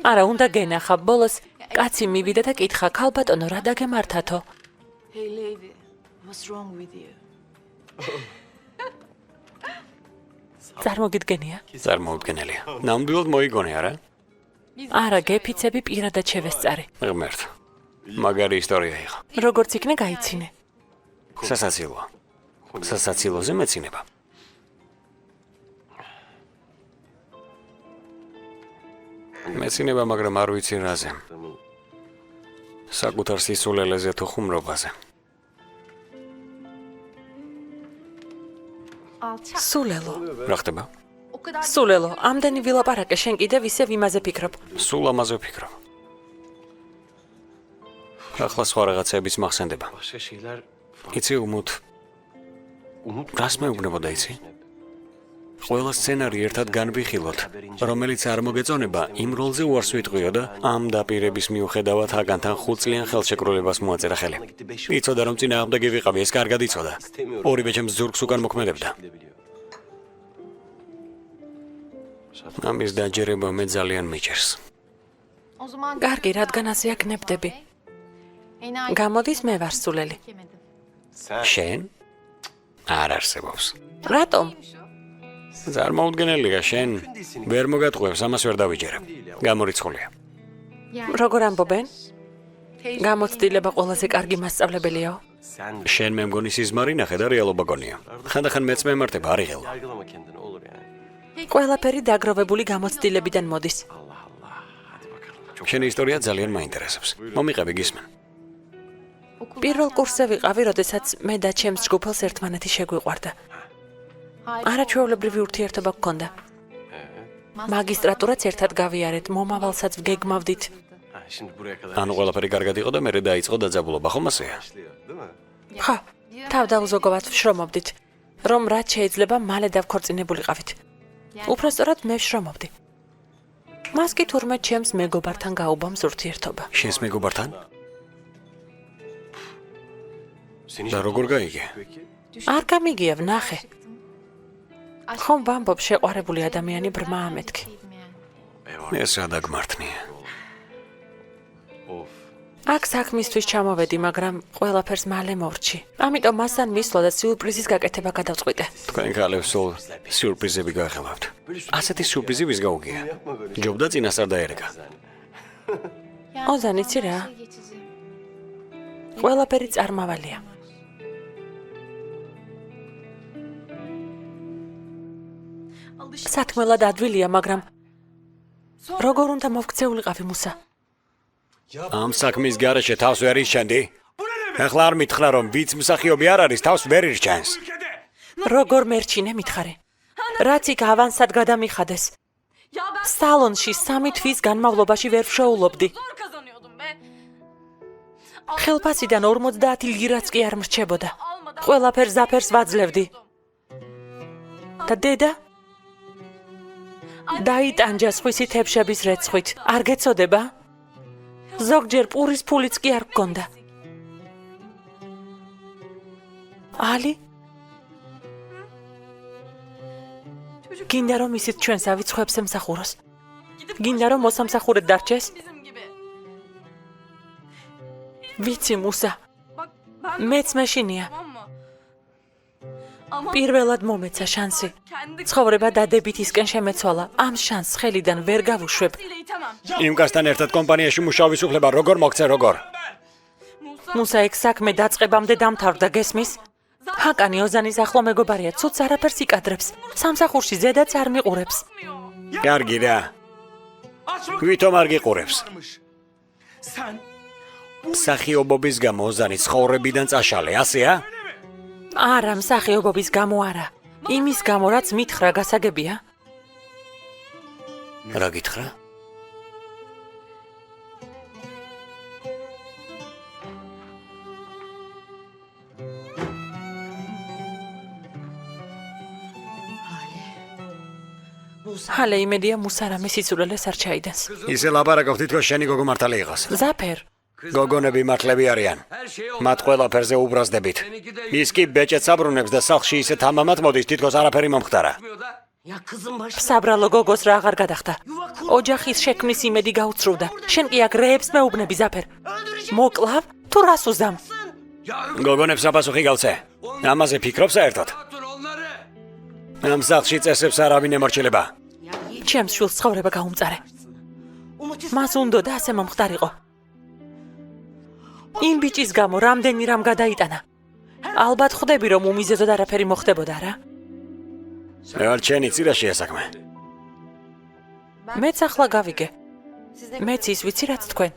არა, უნდა გენახა, ბოლოს კაცი მივიდა და კითხა, ქალბატონო, რა დაგემართათო? Hey lady, what's wrong with you? წარმოგიდგენია? წარმოუდგენელია. ნამდვილად მოიგონე, არა? არა, გეფიცები პირადად შევესწარი. ღმერთ. მაგარი ისტორია იყო. როგორც იქნე გაიცინე. სასაცილოა. სასაცილოზე მეცინება. მეცინება, მაგრამ არ ვიცი რაზე. საკუთარ სისულელეზე თუ ხუმრობაზე. Alçak. სულელო. რა ხდება? O kadar სულელო, ამდენი ვილაპარაკე, შენ კიდევ ისევ იმაზე ფიქრობ. სულ ამაზე ვფიქრობ. ახლა სხვა რაღაცებიც მახსენდება. იცი უმუთ. რას მეუბნებოდა იცი? ყველა სცენარი ერთად განვიხილოთ, რომელიც არ მოგეწონება, იმ როლზე უარს ვიტყვიო და ამ დაპირების მიუხედავად ჰაგანთან 5 წლიან ხელშეკრულებას მოაწერა ხელი. იცოდა რომ წინააღმდეგი ვიყავი, ეს კარგად იცოდა. ორივე ჩემს ზურგს უკან მოქმედებდა. ამის დაჯერება მე ძალიან მიჭერს. o zaman კარგი, რადგან ასე აკნებდები. enayi გამოდის მე ვარ სულელი. yemedim. შენ? არ არსებობს. რატომ? წარმოუდგენელია, შენ ვერ მოგატყუებს, ამას ვერ დავიჯერებ. გამორიცხულია. როგორ ამბობენ? გამოცდილება ყველაზე კარგი მასწავლებელიაო. შენ მე მგონი სიზმარი ნახე და რეალობა გონია. ხანდახან მეც მემართება, არ იღელვა. ყველაფერი დაგროვებული გამოცდილებიდან მოდის. შენი ისტორია ძალიან მაინტერესებს. მომიყევი გისმენ. პირველ კურსზე ვიყავი, როდესაც მე და ჩემს ჯგუფელს ერთმანეთი შეგვიყვარდა. არაჩვეულებრივი ურთიერთობა გქონდა. მაგისტრატურაც ერთად გავიარეთ, მომავალსაც ვგეგმავდით. ანუ ყველაფერი კარგად იყო და მე დაიწყო დაძაბულობა, ხომ ასეა? ხო, თავდაუზოგავად ვშრომობდით, რომ რაც შეიძლება მალე დავქორწინებულიყავით. უпростоრად მე ვშრომობდი. მას კი თურმე ჩემს მეგობართან გაუბამს ურთიერთობა. შენს მეგობართან? და როგორ გაიგე? არ გამიგია, ვნახე. ხომ ვამბობ, შეყვარებული ადამიანი ბრმა ამეთქი. ეს რა დაგმართნია? აქ საქმისთვის ჩამოვედი, მაგრამ ყველაფერს მალე მორჩი. ამიტომ მასთან მისვლა და სიურპრიზის გაკეთება გადავწყვიტე. თქვენ ქალებს სულ სიურპრიზები გაახელავთ. ასეთი სიურპრიზი ვის გაუგია? ჯობდა წინასწარ დაერეკა. ოზან იცი რა? Geçici. ყველაფერი წარმავალია. სათქმელად ადვილია, მაგრამ როგორ უნდა მოვქცეულიყავი მუსა? ამ საქმის გარეშე თავს ვერ იშენდი? ახლა არ მითხრა რომ ვიც მსახიობი არ არის, თავს ვერ ირჩენს. როგორ მერჩინე მითხარი? რაც იქ ავანსად გადამიხადეს. Ya ben სალონში 3 თვის განმავლობაში ვერ ვშოულობდი. zor kazanıyordum be. ხელფასიდან 50 ლირაც კი არ მრჩებოდა. ყველაფერს ზაფერს ვაძლევდი. და დედა? დაიტანჯა სხვისი თებშების რეცხვით. არ გეცოდება? ზოგჯერ პურის ფულიც კი არ გქონდა. ალი? გინდა რომ ისიც ჩვენს ავიცხოებს ემსახუროს. გინდა რომ მოსამსახურედ დარჩეს? Bizim gibi. ვიცი მუსა, Bak ben მეც მეშინია. tamam mı? Ama პირველად მომეცა შანსი. kendi ცხოვრება დადებითისკენ შემეცვალა. ამ შანსს ხელიდან ვერ გავუშვებ. ile itemem. იმ გასთან ერთად კომპანიაში მუშაობის უფლება როგორ მოგცე როგორ? Musa მუსა ეგ საქმე დაწყებამდე დამთავრდა, გესმის? ჰაკანი ოზანის ახლო მეგობარია, ცუდს არაფერს იკადრებს. სამსახურში ზედაც არ მიყურებს. კარგი რა. ვითომ არ გიყურებს? მსახიობობის გამო ოზანი ცხოვრებიდან წაშალე, ასეა? არა, მსახიობობის გამო არა. იმის გამო, რაც მითხრა გასაგებია. რა გითხრა? ჰალე იმედია მუსარამი სიცულელეს არ ჩაიდენს. ისე ლაპარაკობ თითქოს შენი გოგო მართალი იყოს. ზაფერ, გოგონები მართლები არიან. მათ ყველაფერზე უბრაზდებით. ის კი ბეჭედს აბრუნებს და სახლში ისე თამამად მოდის, თითქოს არაფერი მომხდარა. საბრალო გოგოს რა აღარ გადახდა. ოჯახის შექმნის იმედი გაუცრუვდა. შენ კი აქ რეებს მეუბნები, ზაფერ. მოკლავ თუ რას უზამ? გოგონებს საპასუხი გავცე. ამაზე ფიქრობ საერთოდ? ამ სახლში წესებს არავინ ემორჩილება. ჩემს შვილს ცხოვრება გაუმწარე. მას უნდოდა ასე მომხდარიყო. იმ ბიჭის გამო რამდენი რამ გადაიტანა. ალბათ ხვდები რომ უმიზეზოდ არაფერი მოხდებოდა რა. არ ჩენი წირაშია საქმე. მეც ახლა გავიგე. მეც ის ვიცი რაც თქვენ.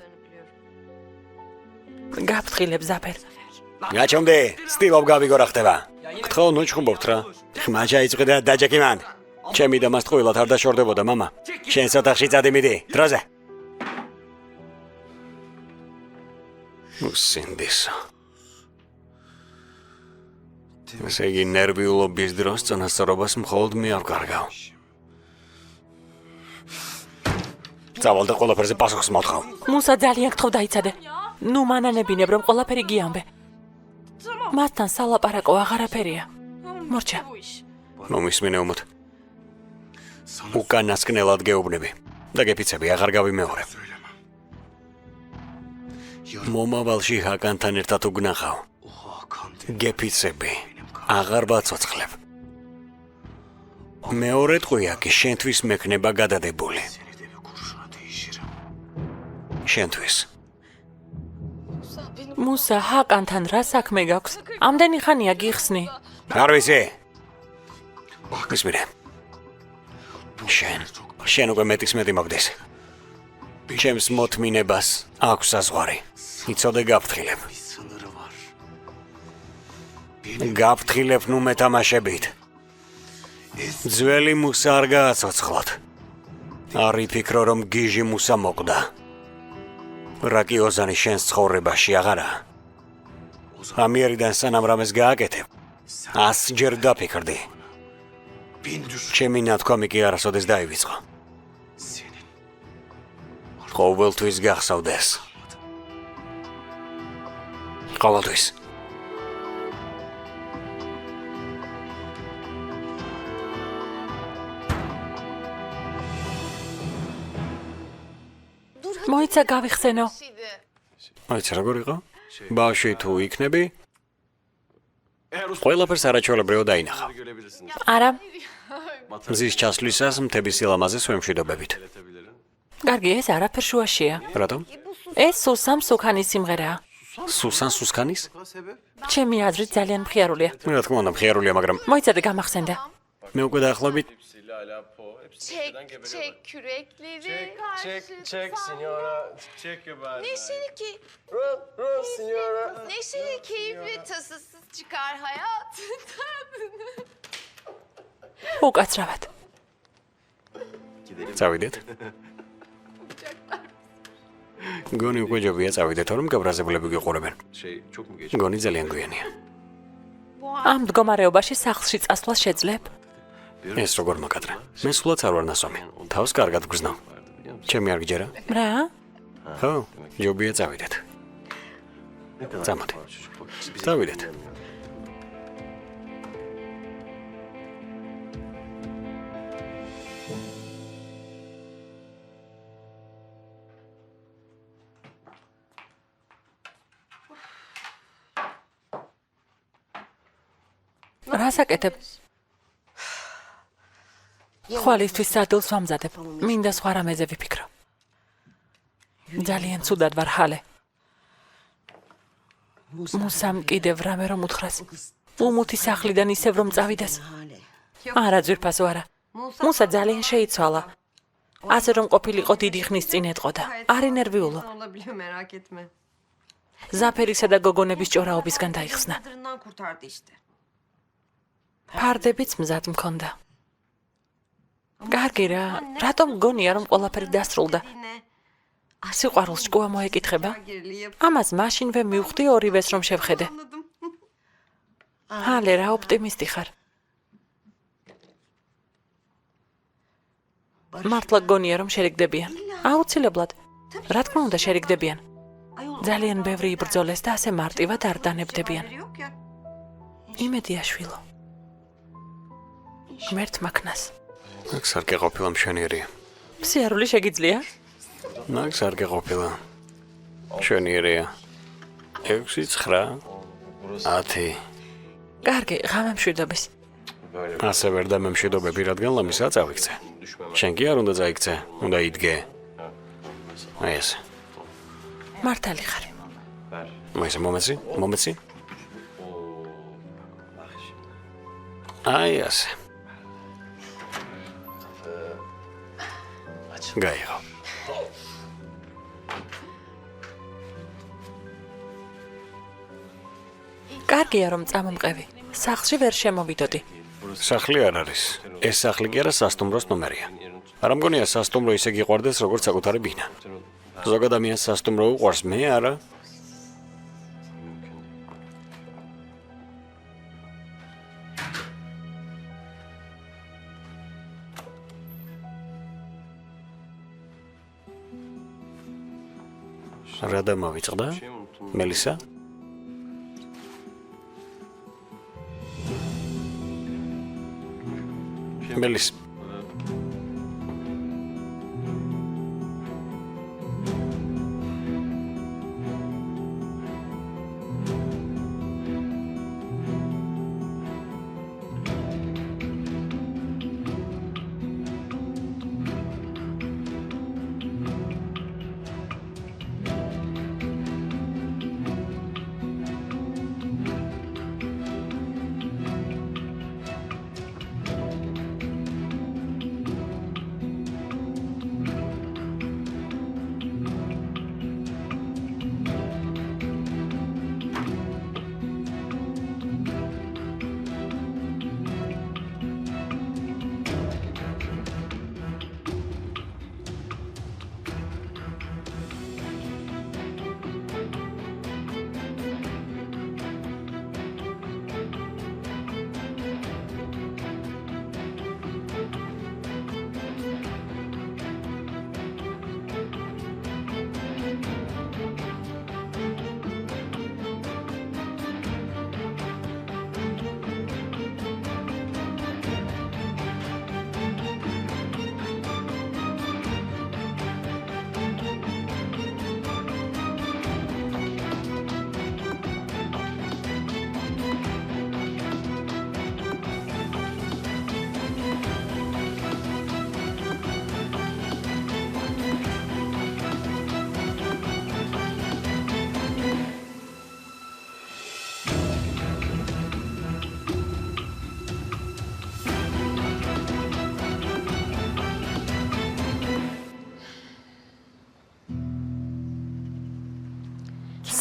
გაფრთხილებ ზაფერ. გაჩომდე, სტილობ გავიგო რა ხდება. გთხოვ ნუჩხუბობთ რა. ხმა ჩაიწვი და დაჯექი მან. ჩემი და მას ტყუილად არ დაშორდებოდა მამა. შენ ოთახში წადი მიდი, დროზე. უსინდისო. ესე იგი ნერვიულობის დროს წონასწორობას მხოლოდ მე არ ვკარგავ. წავალ და ყველაფერზე პასუხს მოთხოვ. მუსა ძალიან გთხოვ დაიცადე. ნუ მანანებინებ რომ ყველაფერი გიამბე. მასთან სალაპარაკო აღარაფერია. მორჩა. მომისმინე უმოთ. უკანასკნელად გეუბნები და გეფიცები აღარ გავიმეორებ. მომავალში ჰაკანთან ერთად უგნახავ. გეფიცები აღარ ვაცოცხლებ. მეორე ტყვია კი შენთვის მექნება გადადებული. შენთვის. მუსა ჰაკანთან რა საქმე გაქვს? ამდენი ხანია გიხსნი. არ ვიცი. ისმირე. შენ უკვე მეტის მეტი მოგდეს. ჩემს მოთმინებას აქვს საზღვარი. იცოდე გაფრთხილებ. გაფრთხილებ ნუ მეტამაშებით. ძველი მუსა არ გააცოცხლოთ. არ იფიქრო რომ გიჟი მუსა მოკვდა. რაკი ოზანი შენს ცხოვრებაში აღარა. ამიერიდან სანამ რამეს გააკეთებ. 100 ჯერ დაფიქრდი. ჩემი ნათქვამი კი არასოდეს დაივიწყო. ყოველთვის გახსოვდეს. ყოველთვის. მოიცა გავიხსენო. აიცა როგორ იყო? ბავშვი თუ იქნები? ყველაფერს არაჩვეულებრივ დაინახავ. არა, მზის ჩასვლისას მთების სილამაზეს ვემშვიდობებით. კარგი, ეს არაფერ შუაშია. რატომ? ეს სუსამ სუქანის სიმღერაა. სუსან სუსკანის? ჩემი აზრით ძალიან მხიარულია. რა თქმა უნდა, მხიარულია, მაგრამ მოიცადე გამახსენდა. მე უკვე დაახლოებით Çek kürekleri Çek signora, çek bari. Neşeli ki Signora. Neşeli keyifli tasasız çıkar hayatın tadını. უკაცრავად. წავიდეთ. გონი უკვე ჯობია წავიდეთ, რომ გაბრაზებლები გიყურებენ. გონი ძალიან გვიანია. ამ მდგომარეობაში სახლში წასვლა შეძლებ? ეს როგორ მოკადრა? მე სულაც არ ვარ ნასვამი. თავს კარგად გგზნავ. ჩემი არ გჯერა? რა? ხო, ჯობია წავიდეთ. წამოდი. წავიდეთ. რას აკეთებ? ხვალისთვის სადილს ვამზადებ. მინდა სხვა რამეზე ვიფიქრო. ძალიან ცუდად ვარ ჰალე. მუსამ კიდევ რამე რომ უთხრას. უმუთი სახლიდან ისევ რომ წავიდეს. არა ძვირფასო არა. მუსა ძალიან შეიცვალა. ასე რომ ყოფილიყო დიდი ხნის წინ ეტყოდა. არი ნერვიულო. Olabiliyor merak etme. ზაფერისა და გოგონების ჭორაობისგან დაიხსნა. Çadırından kurtardı işte. ფარდებიც მზად მქონდა. კარგი რა, რატომ გონია რომ ყველაფერი დასრულდა? Yine სიყვარულს ჭკუა მოეკითხება? gerileyip ამას მაშინვე მივხვდი ორივეს რომ შევხედე. anladım. ჰალე რა ოპტიმისტი ხარ. მართლა გონია რომ შერიგდებიან. აუცილებლად. რა თქმა უნდა შერიგდებიან. ძალიან ბევრი იბრძოლეს და ასე მარტივად არ დანებდებიან. Yok ya. იმედია შვილო. ღმერთმა ქნას. მაგ სარკე ყოფილა მშვენიერია. სიარული შეგიძლია? მაგ სარკე ყოფილა მშვენიერია. 6 9 10 კარგი, ღამე მშვიდობის. ასე ვერ დამემშვიდობები, რადგან ლამისა წავიქცე. შენ კი არ უნდა წაიქცე, უნდა იდგე. აი ესე. მართალი ხარ. მაინც მომეცი? აი ესე. გაიღო. კარგია რომ წამომყევი. სახლში ვერ შემოვიდოდი. სახლი არ არის. ეს სახლი კი არა სასტუმროს ნომერია. არ მგონია სასტუმრო ისე გიყვარდეს როგორც საკუთარი ბინა. ზოგ ადამიანს სასტუმრო უყვარს, მე არა. რა დამავიწყდა? მელისა? მელის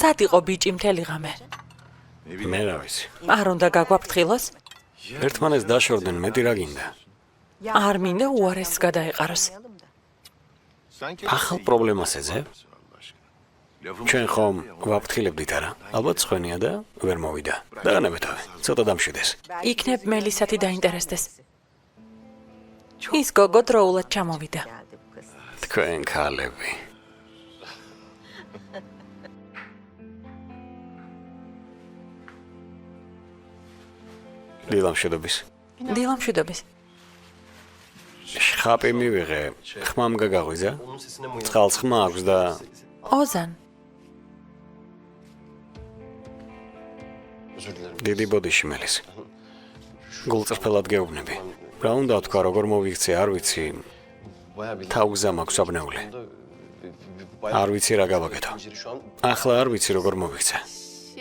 სად იყო ბიჭი მთელი ღამე? მე რა ვიცი. არ უნდა გაგვაფრთხილოს? ერთმანეთს დაშორდნენ, მეტი რა გინდა? არ მინდა უარესს გადაეყაროს. ახალ პრობლემას ეძებ? ჩვენ ხომ ვაფრთხილებდით არა? ალბათ სხვენია და ვერ მოვიდა. დაგანებეთავე, ცოტა დამშვიდეს. იქნებ მელისათი დაინტერესდეს. ის გოგო დროულად ჩამოვიდა. თქვენ ქალები. დილამშვიდობის. დილამშვიდობის. შხაპი მივიღე, ხმამ გაგაღვიძა? წყალს ხმა აქვს და ოზან, დიდი ბოდიში მელის. გულწრფელად გეუბნები. რა უნდა თქვა, როგორ მოვიქცე, არ ვიცი. თავგზა მაქვს აბნეული. არ ვიცი რა გავაკეთო. ახლა არ ვიცი როგორ მოვიქცე.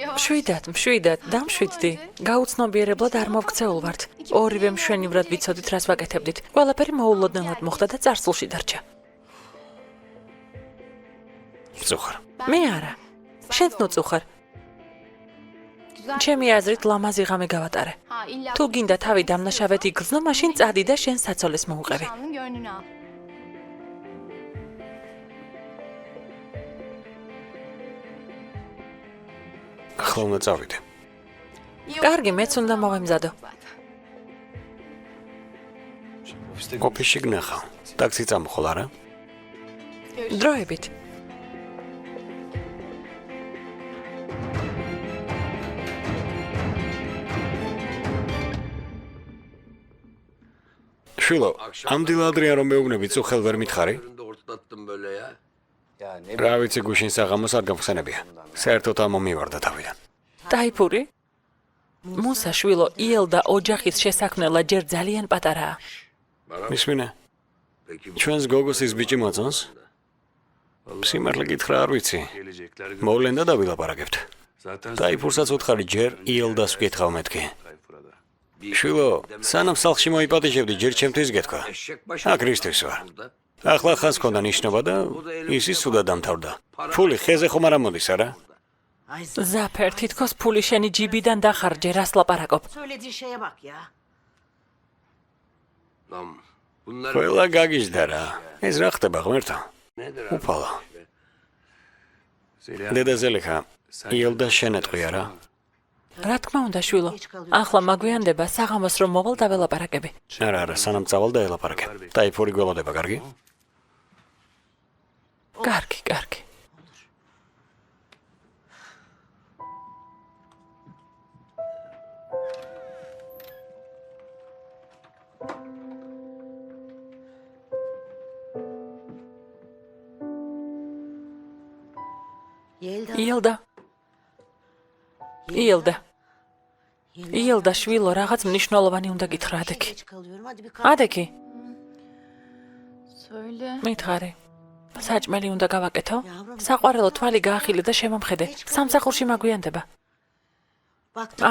მშვიდად, დამშვიდდი. გაუცნობიერებლად არ მოვქცეულ ვართ. ორივე მშვენივრად ვიცოდით, რას ვაკეთებდით. ყველაფერი მოულოდნელად მოხდა და წარსულში დარჩა. წუხარ. მე არა. შენც ნუწუხარ. ჩემი აზრით ლამაზი ღამე გავატარე. თუ გინდა თავი დამნაშავედ იგრძნო, მაშინ წადი და შენ საცოლეს მოუყევი. ახლა უნდა წავიდე. კარგი, მეც უნდა მოვემზადო. ოფისში გნახავ. ტაქსი წამოხვალ არა? დროებით. შვილო, ამდილადრია რომ მეუბნები წუხელ ვერ მითხარი? რა ვიცი გუშინ საღამოს არ გამხსენებია. საერთოდ ამომივარდა თავიდან. ტაიფური? მუსა შვილო, იელდა ოჯახის შესაქმნელად ჯერ ძალიან პატარაა. მისმინე. ჩვენს გოგოს ის ბიჭი მოწონს? სიმართლე გითხრა არ ვიცი. მოვლენ და დავილაპარაკებთ. ტაიფურსაც უთხარი ჯერ იელდას ვკითხავ მეთქი. შვილო, სანამ სახლში მოიპატიჟებდი, ჯერ ჩემთვის გეთქვა. აქ რისთვის ვარ? ახლა ხანს ქონდა ნიშნობა და ისი სუდა დამთავრდა. ფული ხეზე ხომ არ ამოდის არა? ზაფერ, თითქოს ფული შენი ჯიბიდან დახარჯე, რას ლაპარაკობ? ყველა გაგიჟდა რა. ეს რა ხდება ღმერთო? უფალა. დედა ზელიხა, იელდა შენეთყვია რა. რა თქმა უნდა, შვილო. ახლა მაგვიანდება, საღამოს რომ მოვალ დაველაპარაკები. არა, სანამ წავალ და ელაპარაკე. ტაიფური გველოდება, კარგი? კარგი. იელდა შვილო, რაღაც მნიშვნელოვანი უნდა გითხრა ადექი. ადექი, მითხარი. საჭმელი უნდა გავაკეთო? საყვარელო თვალი გაახილე და შემომხედე. სამსახურში მაგვიანდება.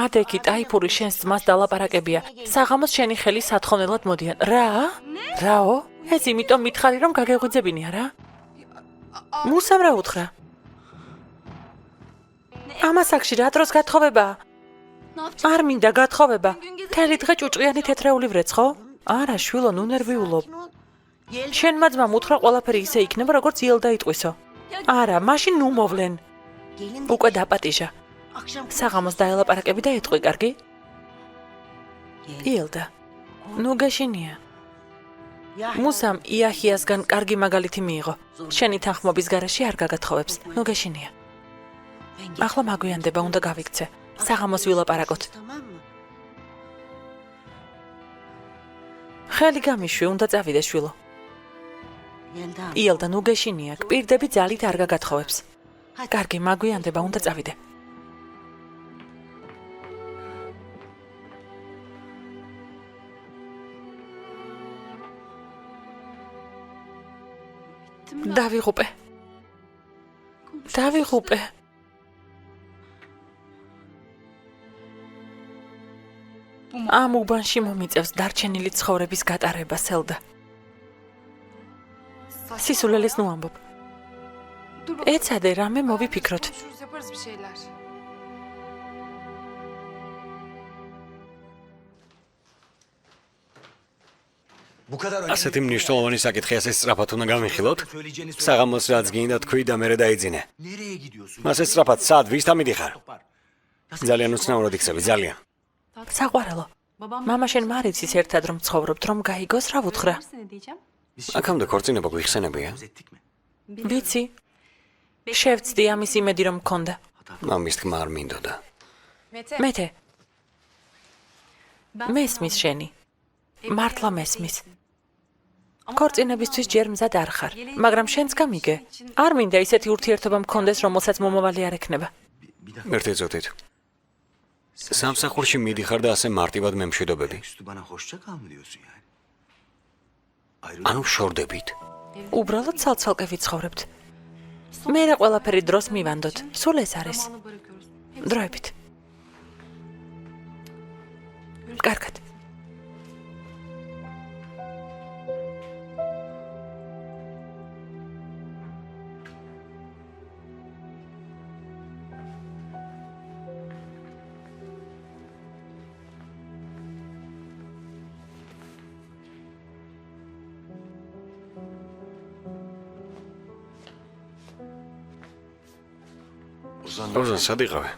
ადექი, ტაიფური შენს ძმას დალაპარაკებია. საღამოს შენი ხელი სათხოვნელად მოდიან. რა? რაო? ეს იმიტომ მითხარი რომ გაგეღვიძებინია რა? მუსამ რა უთხრა? ამასაკში რა დროს გათხოვება? არ მინდა გათხოვება. თელი დღე ჭუჭყიანი თეთრეული ვრეც ხო? არა, შვილო, ნუ ნერვიულობ. შენმა ძმამ უთხრა ყველაფერი ისე იქნება, როგორც იელდა იტყვისო. არა, მაშინ ნუ მოვლენ. უკვე დაპატიჟა. საღამოს დაელაპარაკები და ეტყვი, კარგი? იელდა. ნუ გეშინია. მუსამ იაჰიასგან კარგი მაგალითი მიიღო. შენი თანხმობის გარეშე არ გაგათხოვებს. ნუ გეშინია. ახლა მაგვიანდება, უნდა გავიქცე. საღამოს ვილაპარაკოთ. ხელი გამიშვი, უნდა წავიდე შვილო. იელდა, ნუ გეშინია, კპირდები ძალით არ გაგათხოვებს. კარგი, მაგვიანდება, უნდა წავიდე. დავიღუპე. ამ უბანში მომიწევს დარჩენილი ცხოვრების გატარება, სელდა. სისულელეს ნუ ამბობ. ეცადე რამე მოვიფიქროთ. ასეთი მნიშვნელოვანი საკითხი ასე სწრაფად უნდა გამიხილოთ? საღამოს რაც გინდა თქვი და მერე დაიძინე. მასე სწრაფად სად ვისთან მიდიხარ? ძალიან უცნაურად იქცევი, ძალიან. საყვარელო. მამა შენ მარიცის ერთად რომ ცხოვრობთ, რომ გაიგოს რა ვუთხრა? აქამდე ქორწინება გვიხსენებია? ვიცი. შევცდი ამის იმედი რომ მქონდა. მამის თქმა არ მინდოდა. მეთე. მესმის შენი. მართლა მესმის. ქორწინებისთვის ჯერ მზად არ ხარ, მაგრამ შენც გამიგე. არ მინდა ისეთი ურთიერთობა მქონდეს, რომელსაც მომავალი არ ექნება. ერთი წუთით. სამსახურში მიდიხარ და ასე მარტივად მემშვიდობები. ანუ შორდებით? უბრალოდ ცალ-ცალკე ვიცხოვრებთ. მერე ყველაფერი დროს მივანდოთ. სულ ეს არის. დროებით. კარგად. ოზან სად იყავე?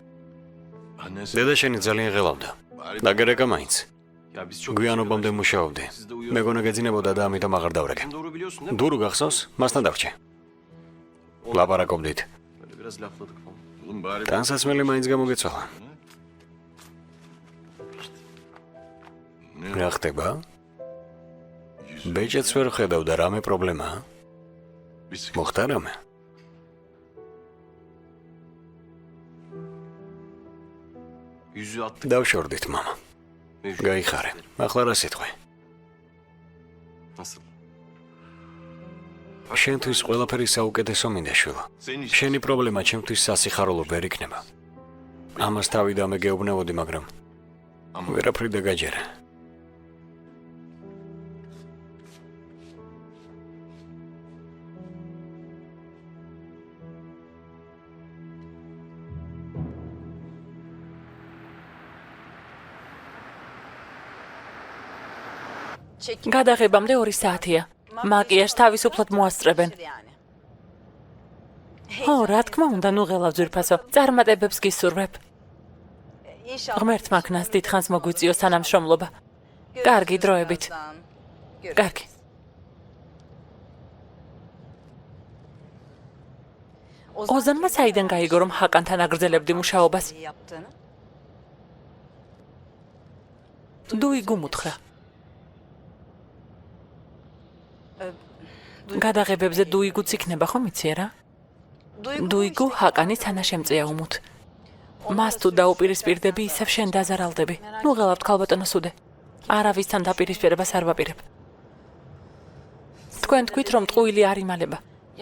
დედა შენი ძალიან ღელავდა. დაგერეკა მაინც. გვიანობამდე მუშაობდი. მეგონა გეძინებოდა და ამიტომ აღარ დავრეკე. დურუ გახსოვს? მასთან დავრჩე. ლაპარაკობდით. ტანსაცმელი მაინც გამოგეცვალა. რა ხდება? ბეჭედს ვერ ხედავდა, რამე პრობლემაა? მოხდა რამე? დავშორდით, მამა. გაიხარე. ახლა რა სიტყვი? შენთვის ყველაფერი საუკეთესო მინდა, შვილო. შენი პრობლემა ჩემთვის სასიხარულო ვერ იქნება. ამას თავიდანვე გეუბნებოდი, მაგრამ ვერაფრით დაგაჯერა. გადაღებამდე 2 საათია. მაკიაჟს თავისუფლად მოასწრებენ. ო, რა თქმა უნდა, ნუ ღელავ ძვირფასო. წარმატებებს გისურვებ. ღმერთმა ქნას დიდხანს მოგვიწიო სანამშრომლობა. კარგი დროებით. კარგი. ოზანმა საიდან გაიგო, რომ ჰაკანთან აგრძელებდი მუშაობას? დუი გუმუთხრა. გადაღებებზე დუიგუც იქნება, ხო მიცი რა? დუიგუ ჰაკანის თანაშემწეა უმუთ. მას თუ დაუპირისპირდები, ისევ შენ დაზარალდები. ნუ ღელავთ, ქალბატონო სუდე. არავისთან დაპირისპირებას არ ვაპირებ. თქვენ თქვით, რომ ტყუილი არ იმალება.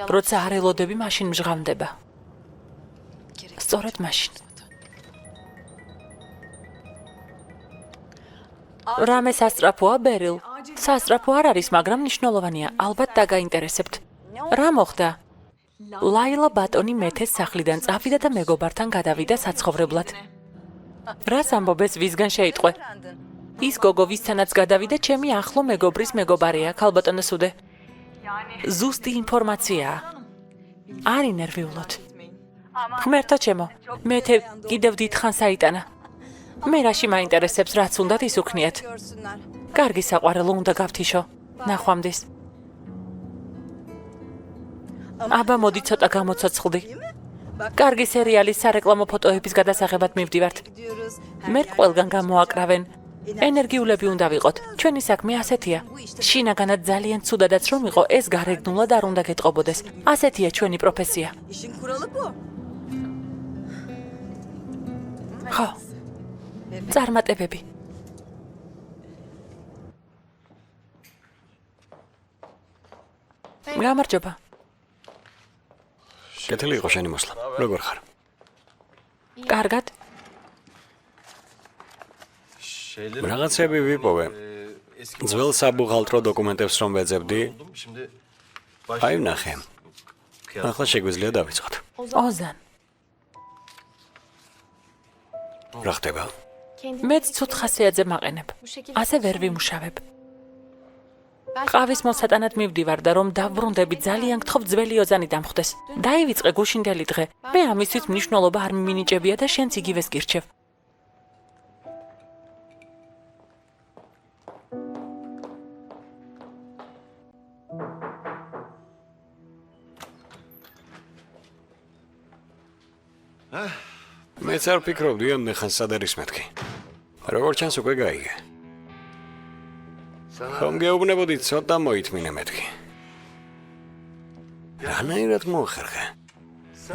როცა არ ელოდები, მაშინ მჟღავდება. სწორედ მაშინ. რამე სასწრაფოა, ბერილ? სასწრაფო არ არის, მაგრამ მნიშვნელოვანია. ალბათ დაგაინტერესებთ. რა მოხდა? ლაილა ბატონი მეთეს სახლიდან წავიდა და მეგობართან გადავიდა საცხოვრებლად. რას ამბობ, ვისგან შეიტყვე? ის გოგო, ვისთანაც გადავიდა, ჩემი ახლო მეგობრის მეგობარია, ქალბატონო სუდე. ზუსტი ინფორმაციაა. არ ინერვიულოთ. ღმერთო ჩემო, მეთე კიდევ დიდხანს აიტანა. მე რაში მაინტერესებს, რაც უნდათ ის უქნიათ. კარგი საყვარელო უნდა გავთიშო. ნახვამდის. აბა მოდი ცოტა გამოცოცხლდი. კარგი სერიალის სარეკლამო ფოტოების გადასაღებად მივდივართ. მე ყველგან გამოაკრავენ. ენერგიულები უნდა ვიყოთ. ჩვენი საქმე ასეთია. შინაგანად ძალიან ცუდადაც რომ იყო, ეს გარეგნულად არ უნდა გეტყობოდეს. ასეთია ჩვენი პროფესია. ხო. წარმატებები. გამარჯობა. კეთილი იყო შენი მოსვლა. როგორ ხარ? კარგად. რაღაცები ვიპოვე. ძველ საბუღალტრო დოკუმენტებს რომ ვეძებდი, აი ვნახე. ახლა შეგვიძლია დავიწყოთ. ოზან. რა ხდება? მეც ცუდ ხასიათზე მაყენებ. ასე ვერ ვიმუშავებ. ყავის მოსატანად მივდივარ და რომ დავბრუნდები, ძალიან გთხოვ ძველი ოზანი დამხვდეს. დაივიწყე გუშინდელი დღე. მე ამისთვის მნიშვნელობა არ მიმინიჭებია და შენც იგივეს გირჩევ. მეც არ ფიქრობდი ამდენ ხანს სად არის მეთქი. როგორ ჩანს უკვე გაიგე. ხომ გეუბნებოდი ცოტა მოითმინე მეთქი. რანაირად მოხერხე?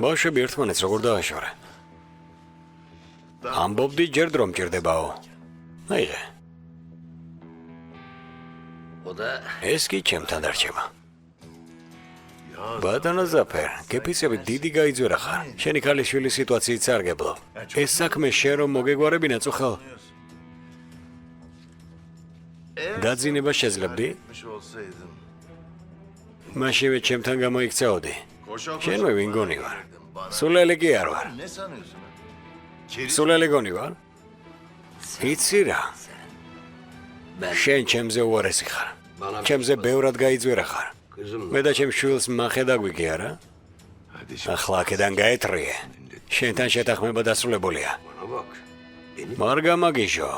ბავშვები ერთმანეთს როგორ დააშორე? ამბობდი ჯერ დრო მჭირდებაო. აიღე. ეს კი ჩემთან დარჩება. ბატონო ზაფერ, გეფიცები დიდი გაიძვერა ხარ. შენი ქალიშვილის სიტუაციით სარგებლო. ეს საქმე შენ რომ მოგეგვარებინა წუხალ. დაძინება შეძლებდი? მაშინვე ჩემთან გამოიქცეოდი. შენვე ვინ გონი ვარ? სულელი კი არ ვარ. სულელი გონი ვარ? იცი რა? შენ ჩემზე უარესი ხარ. ჩემზე ბევრად გაიძვერა ხარ. მე და ჩემ შვილს მახე დაგვიგე არა? ახლა აქედან გაეთრიე. შენთან შეთანხმება დასრულებულია. მარ გამაგიჟო.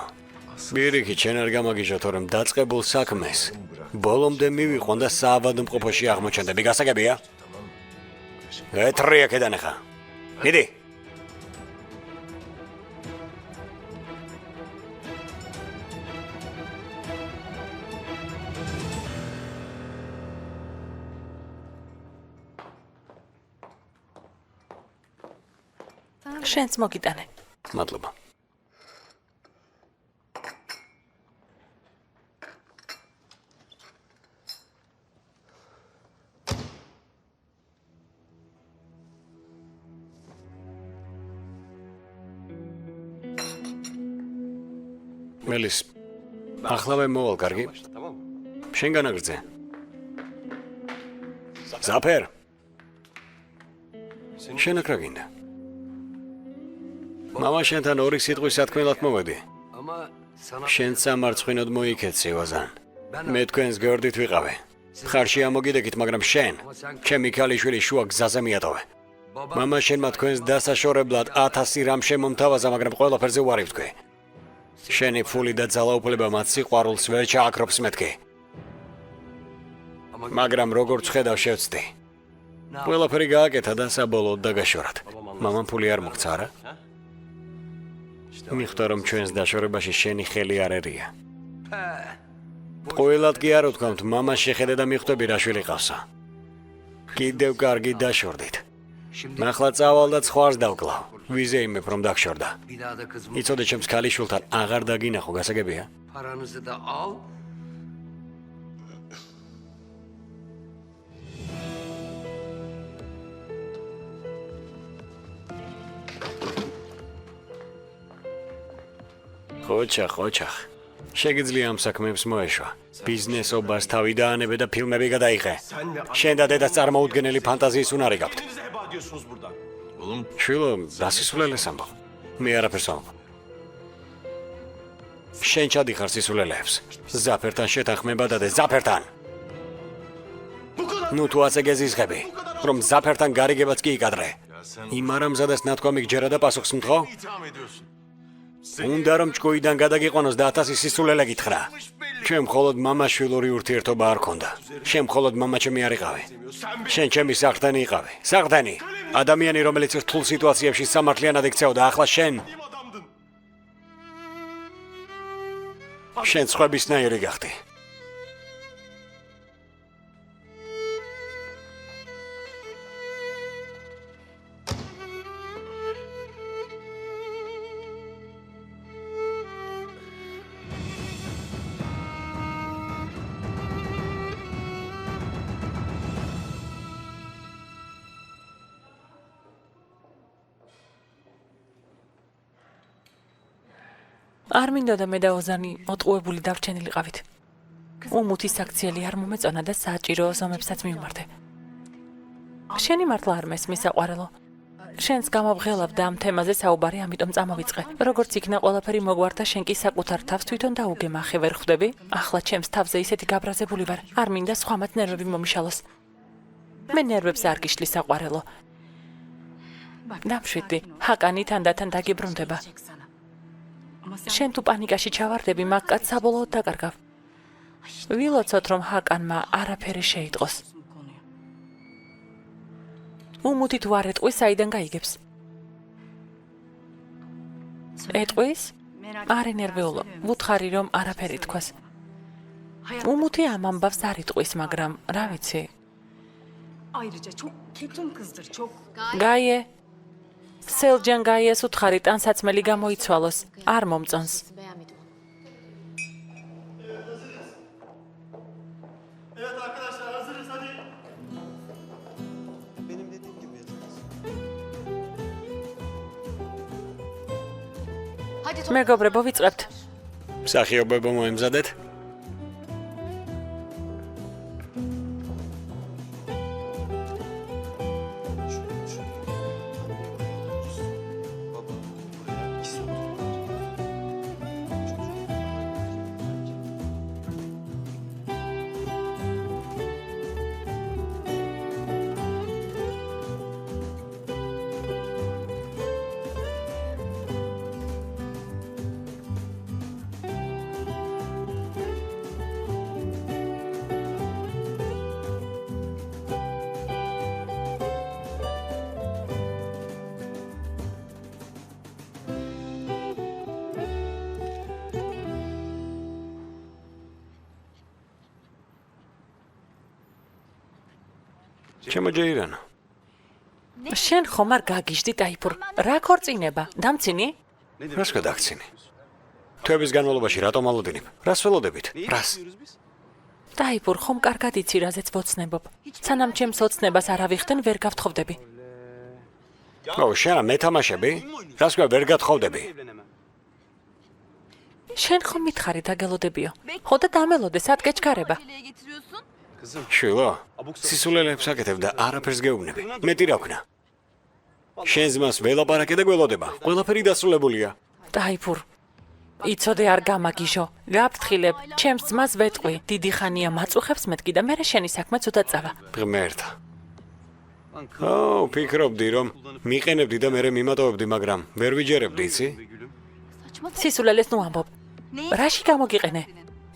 პირიქით, შენ არ გამაგიჟო, თორემ დაწყებულ საქმეს ბოლომდე მივიყვან და საავადმყოფოში აღმოჩნდები. გასაგებია? გაეთრიე აქედან ახლა. მიდი. შენც მოგიტანე. მადლობა. მელის, ახლა მე მოვალ, კარგი? შენ განაგრძე. ზაფერ. შენ აქ რა გინდა? მამა შენთან ორი სიტყვის სათქმელად მოვედი. შენ სამარცხვინოდ მოიქეცი, ვაზან. მე თქვენს გვერდით ვიყავი. მხარში ამოგიდეკით, მაგრამ შენ, ჩემი ქალიშვილი შუა გზაზე მიატოვე. მამა შენმა თქვენს დასაშორებლად 1000 რამ შემომთავაზა, მაგრამ ყველაფერზე უარი ვთქვი. შენი ფული და ძალაუფლება მათ სიყვარულს ვერ ჩააქრობს მეთქი. მაგრამ როგორც ხედავ შევცდი. ყველაფერი გააკეთა და საბოლოოდ დაგაშორათ. მამამ ფული არ მოგცა არა? მიხვდა რომ ჩვენს დაშორებაში შენი ხელი არ ერია. ყველად კი არ ვთქვამთ, მამას შეხედე და მიხვდები რა შვილი ყავსა. კიდევ კარგი დაშორდით. ახლა წავალ და ცხوارს დავკლავ. ვიზე იმებ რომ დაგშორდა. იცოდე ჩემს ქალიშვილთან აღარ დაგინახო, გასაგებია? Paranızı da al. ხოჩახ. შეგიძლია ამ საქმეებს მოეშვა. ბიზნესობას თავი დაანებე და ფილმები გადაიღე. შენ და დედას წარმოუდგენელი ფანტაზიის უნარი გაქვთ. შვილო, დასისულელეს ამბობ. მე არაფერს ამბობ. შენ ჩადიხარ სისულელეებს. ზაფერთან შეთანხმება დადე, ზაფერთან. ნუ თუ ასე გეზიზღები, რომ ზაფერთან გარიგებაც კი იკადრე. იმ არამზადას ნათქვამი გჯერა და პასუხს მთხოვ? უნდა რომ ჭკუიდან გადაგიყვანოს და 1000 სისულელე გითხრა. შენ მხოლოდ მამა-შვილური ურთიერთობა არ ქონდა. შენ მხოლოდ მამა-ჩემი არ იყავი. შენ ჩემი საყდენი იყავი. საყდენი. ადამიანი, რომელიც რთულ სიტუაციებში სამართლიანად იქცეოდა, ახლა შენ. შენ სხვებისნაირი გახდი. არ მინდოდა მე და ოზანი მოტყუებული დავრჩენილიყავით. უმუთის აქციელი არ მომეწონა და საჭირო ზომებსაც მივმართ. შენი მართლა არ მესმის საყვარელო. შენს გამოვღელავ და ამ თემაზე საუბარი, ამიტომ წამოვიწყე. როგორც იქნა ყველაფერი მოგვარდა, შენ კი საკუთარ თავს თვითონ დაუგემახე, ვერ ხვდები? ახლა ჩემს თავზე ისეთი გაბრაზებული ვარ. არ მინდა სხვამაც ნერვები მომიშალოს. მე ნერვებს არ გიშლი საყვარელო. დამშვიდდი, ჰაკანი თანდათან დაგიბრუნდება. შენ თუ პანიკაში ჩავარდები, მაგ კაცს საბოლოოდ დაკარგავ. ვილოცოთ, რომ ჰაკანმა არაფერი შეიტყოს. უმუთით ვარ ეტყვის, საიდან გაიგებს? ეტყვის? არ ენერვიულო, ვუთხარი რომ არაფერი თქვას. უმუთი ამ ამბავს არ იტყვის, მაგრამ რა ვიცი? გაიე სელჯან გაიეს უთხარი ტანსაცმელი გამოიცვალოს, არ მომწონს. მეგობრებო, ვიწყებთ. მსახიობებო მოემზადეთ. ჩემო ჯეირანა, შენ ხომ არ გაგიჟდი ტაიფურ? რა ქორწინება? დამცინი? რას გადაგცინი? თვეების განმავლობაში რატომ ალოდინებ? რას ველოდებით? რას? ტაიფურ, ხომ კარგად იცი რაზეც ვოცნებობ. სანამ ჩემს ოცნებას არ ავიხდენ, ვერ გავთხოვდები. ო, შენ მეთამაშები? რას ქვია ვერ გათხოვდები? შენ ხომ მითხარი დაგელოდებიო? ხო და დამელოდე, სად გეჩქარება? შვილო, სისულელეებს აკეთებ და არაფერს გეუბნები. მეტი რა ვქნა? შენ ზმას ველაპარაკე და გველოდება. ყველაფერი დასრულებულია. ტაიფურ, იცოდე არ გამაგიჟო. გაფრთხილებ, ჩემს ძმას ვეტყვი. დიდი ხანია მაწუხებს მეთქი და მერე შენი საქმე ცუდად წავა. ღმერთა. ო, ფიქრობდი რომ მიყენებდი და მერე მიმატოვებდი, მაგრამ ვერ ვიჯერებდი, იცი? სისულელეს ნუ ამბობ. რაში გამოგიყენე?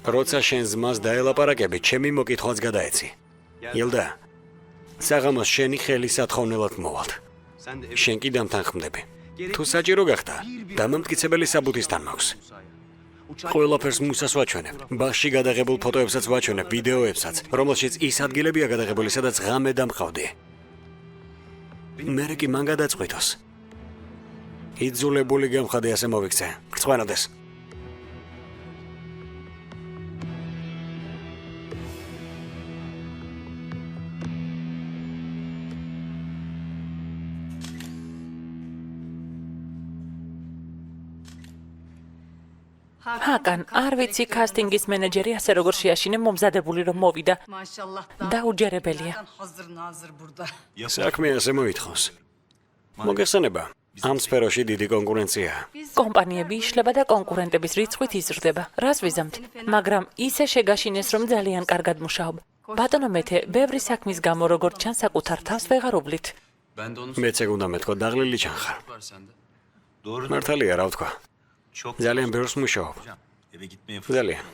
როცა შენ ზმას დაელაპარაკები, ჩემი მოკითხვაც გადაეცი. ილდა, საღამოს შენი ხელისათხოვნელად მოვალთ. შენ კი დამთანხმდები. თუ საჭირო გახდა, დამამტკიცებელი საბუთისთან მაქვს. ყველაფერს მუსას ვაჩვენებ. ბაღში გადაღებულ ფოტოებსაც ვაჩვენებ, ვიდეოებსაც, რომელშიც ის ადგილებია გადაღებული, სადაც ღამე დამყავდი. მერე კი მან გადაწყვიტოს. იძულებული გამხადე ასე მოვიქცე. გწვენოდეს. ჰაკან, არ ვიცი კასტინგის მენეჯერი ასე როგორ შეაშინე მომზადებული რომ მოვიდა. დაუჯერებელია. საქმე ასე მოითხოვს. მოგეხსენება, ამ სფეროში დიდი კონკურენციაა. კომპანიები იშლება და კონკურენტების რიცხვით იზრდება. რას ვიზამთ? მაგრამ ისე შეგაშინეს რომ ძალიან კარგად მუშაობ. ბატონო მეთე, ბევრი საქმის გამო როგორც ჩანს საკუთარ თავს ვეღარ უვლით. მეც ეგ უნდა მეთქვა, დაღლილი ჩანხარ. მართალია რა ვთქვა. ძალიან ბევრს მუშაობ. ძალიან.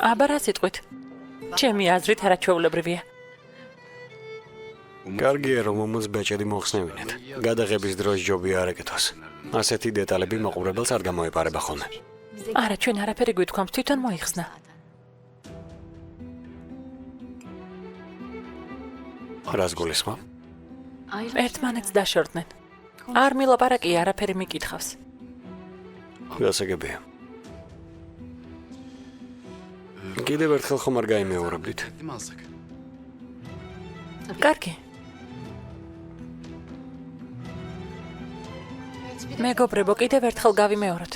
აბა რა სიტყვით? ჩემი აზრით არაჩვეულებრივია. კარგია რომ მომოც ბეჭედი მოხსნევინეთ. გადაღების დროს ჯობი არ ეკეთოს. ასეთი დეტალები მოყურებელს არ გამოეპარება ხოლმე. არა, ჩვენ არაფერი გვითქვამს, თვითონ მოიხსნა. რას გულისხმობ? ერთმანეთს დაშორდნენ. არ მილაპარაკია, არაფერი მიკითხავს. გასაგებია. კიდევ ერთხელ ხომ არ გაიმეორებდით? კარგი. მეგობრებო, კიდევ ერთხელ გავიმეოროთ.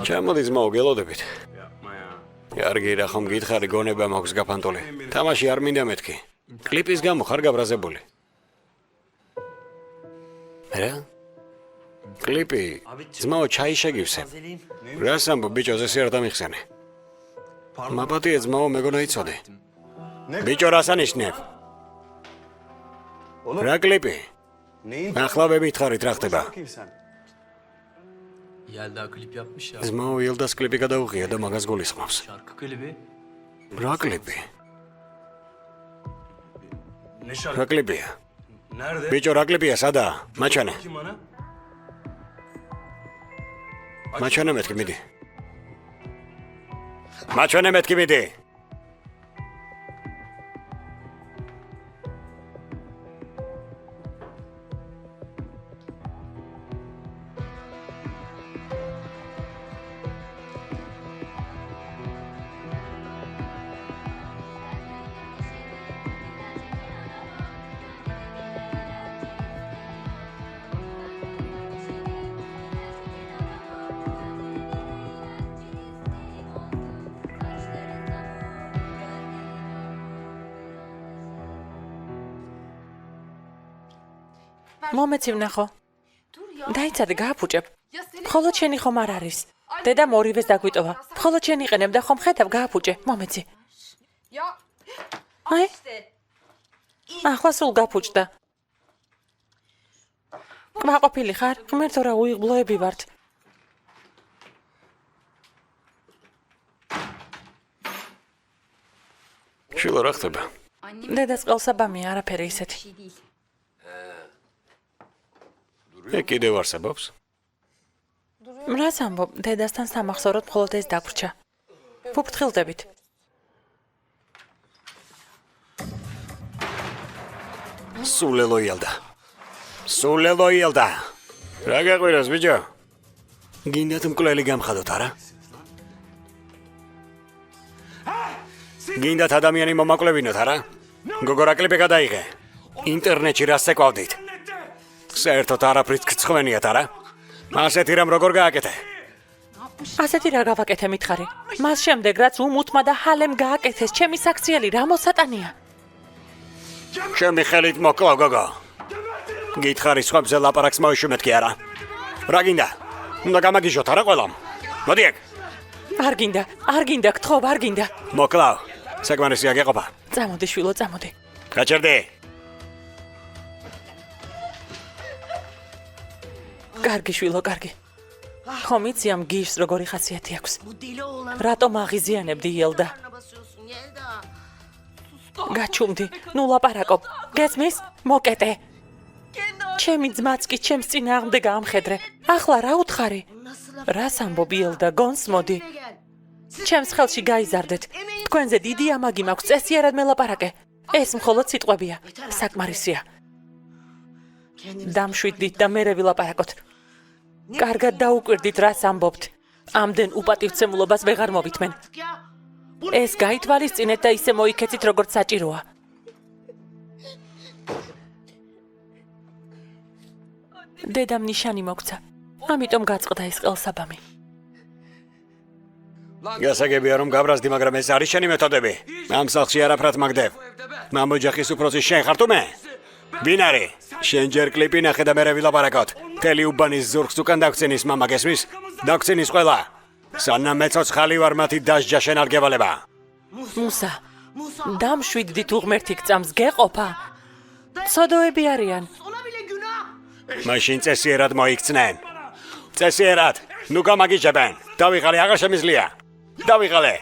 ჩამოდის მოგელოდებით. კარგი რა ხომ გითხარი გონება მაქვს გაფანტული. თამაში არ მინდა მეთქი. კლიპის გამო ხარ გაბრაზებული. რა? კლიპი ძმაო ჩაი შეგივსე. რას ამბობ ბიჭო ესე არ დამიხსენე. მაპატიე ძმაო მეგონა იცოდე. ბიჭო რას ანიშნებ? რა კლიპი? ახლა ვემითხარით რა ხდება. Yelda klip yapmış ya. ზმაო ილდას კლიპი გადაუღია და მაგას გულისხმობს. Şarkı klibi. რა კლიპი? Ne şarkı? რა კლიპია? Nerede? ბიჭო, რა კლიპია, სადაა? მაჩვენე. Kim bana? მაჩვენე მეთქი, მიდი. მაჩვენე მეთქი, მიდი. მომეცი ვნახო. დაიცადე, გააფუჭებ. მხოლოდ შენი ხომ არ არის. დედამ ორივეს დაგვიტოვა. მხოლოდ შენ იყენებ და ხომ ხედავ, გააფუჭე. მომეცი. Ya აი, ახლა სულ გაფუჭდა. კმაყოფილი ხარ? ღმერთო რა უიღბლოები ვართ. შილო რა ხდება? დედას ყელსაბამია, არაფერი ისეთი. ეგ კიდევ არსებობს? რას ამბობ, დედასთან სამახსოვროდ მხოლოდ ეს დაგვრჩა. ვუფრთხილდებით. სულელო ილდა. სულელო ილდა. რა გაყვიროს, ბიჭო? გინდათ მკვლელი გამხადოთ, არა? გინდათ ადამიანი მომაკლებინოთ, არა? გოგო რა კლიპი გადაიღე? ინტერნეტში რას ეკავდით? საერთოდ არაფრით გწხვენიათ, არა? ასეთი რამ როგორ გააკეთე? ასეთი რა გავაკეთე მითხარი? მას შემდეგ რაც უმუთმა და ჰალემ გააკეთეს, ჩემი საქციელი რა მოსატანია? ჩემი ხელით მოკლავ, გოგო. გითხარი სხვებზე ლაპარაკს მოიშუმეთ კი არა? რა გინდა? უნდა გამაგიჟოთ, არა ყველამ? მოდი ეგ. არ გინდა, გთხოვ, არ გინდა. მოკლავ. საკმარისია გეყოფა. წამოდი შვილო, წამოდი. გაჩერდი. კარგი შვილო, კარგი. ხომ იცი ამ გიჟს როგორი ხასიათი აქვს? რატომ აღიზიანებდი ილდა? გაჩუმდი, ნუ ლაპარაკობ. გესმის? მოკეტე. ჩემი ძმაც კი ჩემს წინააღმდეგ ამხედრე. ახლა რა უთხარი? რას ამბობ ილდა, გონს მოდი. ჩემს ხელში გაიზარდეთ. თქვენზე დიდი ამაგი მაქვს, წესიერად მელაპარაკე. ეს მხოლოდ სიტყვებია, საკმარისია. დამშვიდდით და მერე ვილაპარაკოთ. კარგად დაუკვირდით, რას ამბობთ. ამდენ უპატივცემულობას ვეღარ მოვითმენ. ეს გაითვალისწინეთ და ისე მოიქეცით, როგორც საჭიროა. დედამ ნიშანი მოგცა. ამიტომ გაწყდა ეს ყელსაბამი. გასაგებია რომ გაბრაზდი, მაგრამ ეს არის შენი მეთოდები. ამ სახლში არაფრად მაგდებ. მამოჯახის უფროსი შენ ხარ თუ მე? ვინ არის? შენ ჯერ კლიპი ნახე და მერე ვილაპარაკოთ. მთელი უბანის ზურგს უკან დაგცენის მამა, გესმის? დაგცენის ყველა. სანამ მე ცოცხალი ვარ, მათი დასჯა შენ არ გევალება. მუსა, დამშვიდდით უღმერთი გწამს გეყოფა. ცოდოები არიან. მაშინ წესიერად მოიქცნენ. წესიერად, ნუ გამაგიჟებენ. დავიღალე, აღარ შემიძლია. დავიღალე.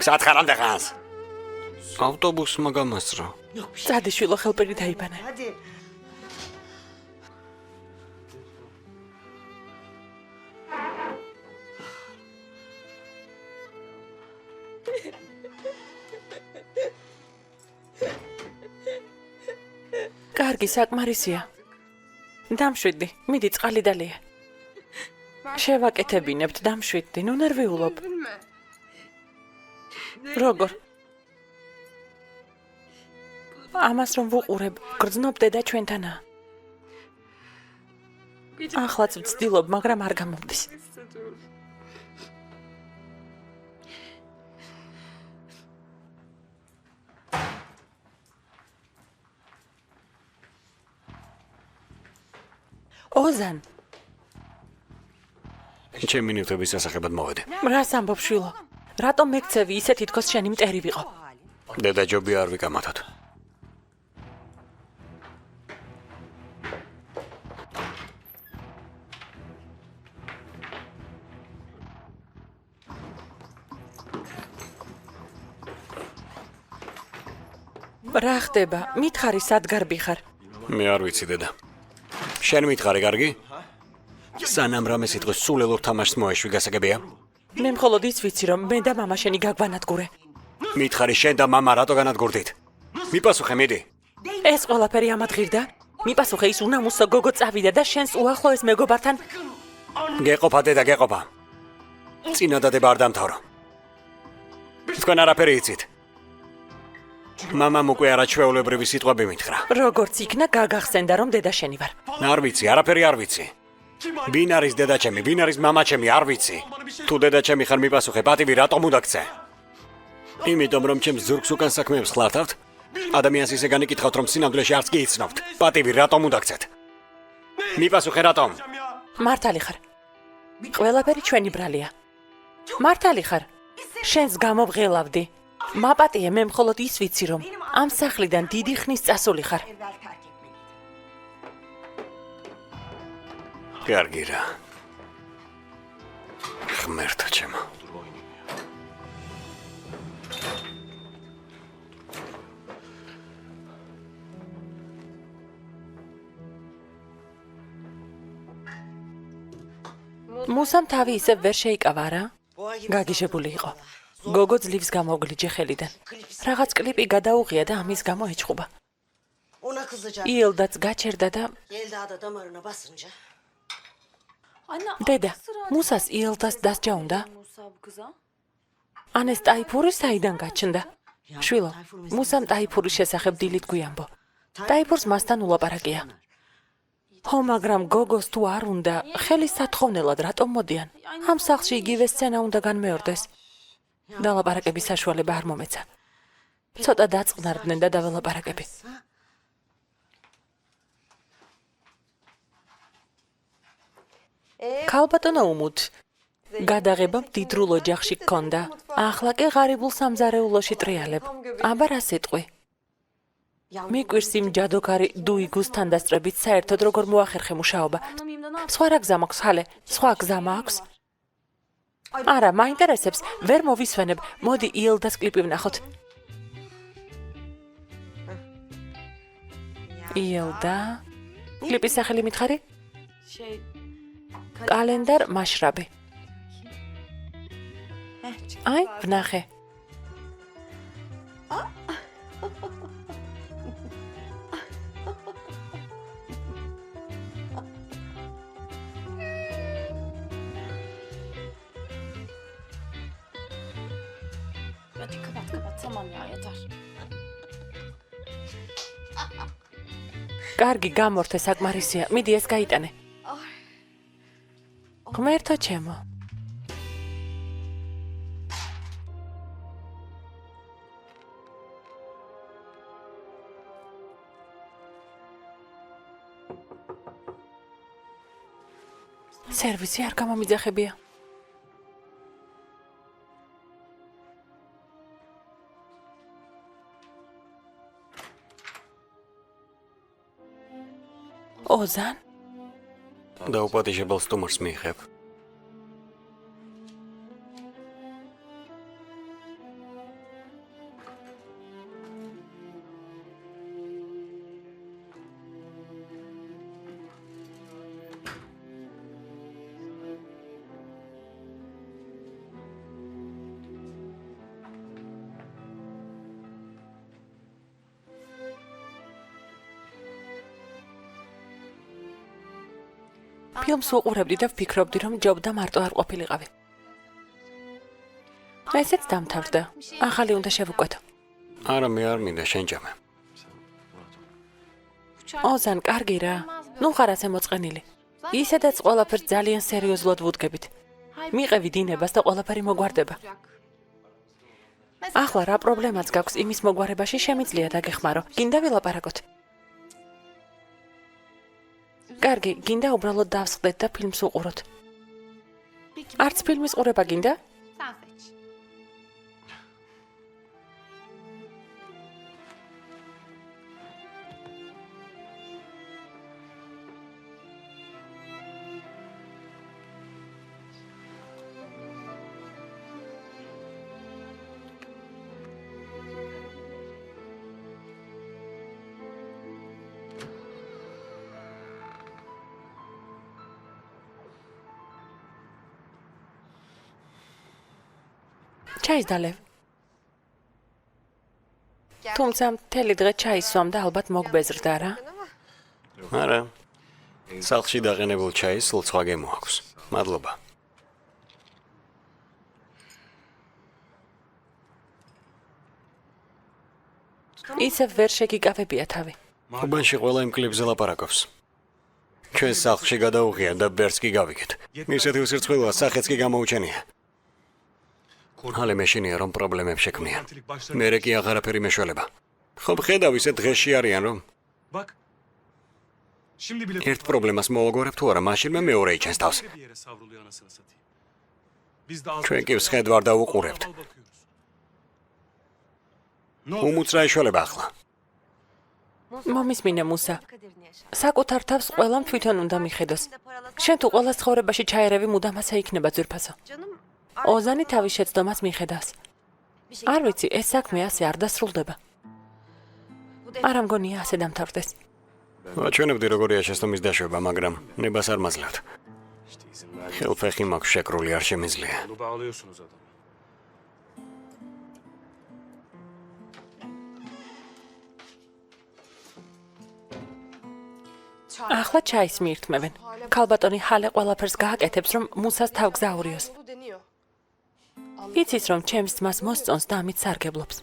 სათხარამდე ხანს. ავტობუსმა გამასწრო. წადი შვილო, ხელპერი დაიბანე. კარგი, საკმარისია. დამშვიდდი, მიდი წყალი დალია. შევაკეთებინებთ, დამშვიდდი, ნუ ნერვიულობ. როგორ? ამას რომ ვუყურებ, გრძნობ დედა ჩვენთანაა. ახლაც ვცდილობ, მაგრამ არ გამომდის. ოზან, ჩემი ნივთების სასახებად მოვედი. რას ამბობ შვილო? რატომ მეკცევი ისე თითქოს შენი მტერი ვიყო? დედა ჯობი არ ვიკამათოთ. რა ხდება? მითხარი სად გარბი ხარ? მე არ ვიცი დედა. შენ მითხარი, კარგი? სანამ რამე სიტყვის სულელურ თამაშს მოეშვი გასაგებია? მე მხოლოდ ის ვიცი, რომ მე და მამა შენი გაგვანადგურე. მითხარი შენ და მამა რატო განადგურდით? მიპასუხე, მიდი. ეს ყველაფერი ამადგირდა? მიპასუხე ის უნამუსო გოგო წავიდა და შენს უახლოეს მეგობართან გეყოფა დედა, გეყოფა. წინადადება არ დამთავრო. თქვენ არაფერი იცით. მამამ უკვე არაჩვეულებრივი სიტყვები მითხრა. როგორც იქნა გაგახსენდა რომ დედა შენი ვარ. არ ვიცი, არაფერი არ ვიცი. ვინ არის დედაჩემი, ვინ არის მამაჩემი, არ ვიცი. თუ დედაჩემი ხარ მიპასუხე, პატივი რატომ უნდა გცე? იმიტომ რომ ჩემს ზურგს უკან საქმეებს ხლართავთ? ადამიანს ისე განიკითხავთ რომ სინამდვილეში არც კი იცნობთ. პატივი რატომ უნდა გცეთ? მიპასუხე რატომ? მართალი ხარ. ყველაფერი ჩვენი ბრალია. მართალი ხარ. შენს გამოვღელავდი. მაპატიე მე მხოლოდ ის ვიცი რომ ამ სახლიდან დიდი ხნის წასული ხარ. კარგი რა. ღმერთო ჩემო. მუსამ თავი ისე ვერ შეიკავა რა? გაგიჟებული იყო. გოგო ძლივს გამოვგლიჯე ხელიდან. რაღაც კლიპი გადაუღია და ამის გამო ეჭყობა. იელდაც გაჩერდა და დედა, მუსას იელდას დასჯა უნდა? ან ეს ტაიფური საიდან გაჩნდა? შვილო, მუსამ ტაიფურის შესახებ დილით გვიამბო. ტაიფურს მასთან ულაპარაკია. ხო, მაგრამ გოგოს თუ არ უნდა, ხელი სათხოვნელად რატომ მოდიან? ამ სახლში იგივე სცენა უნდა განმეორდეს. დალაპარაკების საშუალება არ მომეცა. ცოტა დაწყნარდნენ და დაველაპარაკები. ქალბატონო უმუდ, გადაღება მდიდრულ ოჯახში გქონდა. ახლა კი ღარიბულ სამზარეულოში ტრიალებ. აბა რა სიტყვი? მიკვირს იმ ჯადოქარი დუიგუს თანდასწრებით საერთოდ როგორ მოახერხე მუშაობა. სხვა რა გზა მაქვს, ხალე? სხვა გზა მაქვს? არა, მაინტერესებს, ვერ მოვისვენებ. მოდი იელდას კლიპი ვნახოთ. იელდა. კლიპის სახელი მითხარი? კალენდარ მაშრაბი. აი, ვნახე. კარგი, გამორთე, საკმარისია. მიდი ეს გაიტანე. ღმერთო ჩემო. სერვისი არ გამომიძახებია. ოზან? დაუპატიჟებელ სტუმარს მიიღებ. ფილმს უყურებდი და ვფიქრობდი, რომ ჯობდა მარტო არ ყოფილიყავი. ესეც დამთავრდა. ახალი უნდა შევუკვეთო. არა, მე არ მინდა შენ ჯამე. ოზან, კარგი რა. ნუ ხარ ასე მოწყენილი. ისედაც ყველაფერს ძალიან სერიოზულად ვუდგებით. მიყევი დინებას და ყველაფერი მოგვარდება. ახლა რა პრობლემაც გაქვს იმის მოგვარებაში შემიძლია დაგეხმარო. გინდა ვილაპარაკოთ? კარგი, გინდა უბრალოდ დავსხდეთ და ფილმს უყუროთ. არც ფილმის ყურება გინდა? ჩაის დალევ. თუმცა მთელი დღე ჩაის სვამ და ალბათ მოგბეზრდა რა. არა. სახლში დაყენებულ ჩაის სულ სხვა გემო აქვს. მადლობა. ისევ ვერ შეგიკავებია თავი. უბანში ყველა იმ კლიპზე ლაპარაკობს. ჩვენ სახლში გადაუღია და ბერს კი გავიგეთ. ისეთი უსირცხვილოა, სახეც კი გამოუჩენია. ჰალე მეშინია რომ პრობლემებს შექმნია. მერე კი აღარაფერი მეშველება. ხო ხედავ ისე დღეში არიან რომ Bak. Şimdi bile ერთ პრობლემას მოვაგორებ თუ არა, მაშინ მე მეორე იჩენს თავს. bir yere savruluyor anasını satayım. Biz de az ჩვენ კი ვსხედვარ და უყურებთ. bakıyoruz. უმუცრა ეშველება ახლა. მომისმინე მუსა. საკუთარ თავს ყველამ თვითონ უნდა მიხედოს. შენ თუ ყველა ცხოვრებაში ჩაერევი მუდამასა იქნება ძვირფასო. ოზანი თავის შეცდომას მიხედავს. არ ვიცი, ეს საქმე ასე არ დასრულდება. არა მგონია ასე დამთავრდეს. ვაჩვენებდი როგორია შეცდომის დაშვება, მაგრამ ნებას არ მაძლევთ. İşte izin ver. ხელფეხი მაქვს შეკრული არ შემიძლია. Bunu bağlıyorsunuz adamı. ახლა ჩაის მიირთმევენ. ქალბატონი ჰალე ყველაფერს გააკეთებს, რომ მუსას თავგზა აურიოს. იცის რომ ჩემს ძმას მოსწონს და ამით სარგებლობს.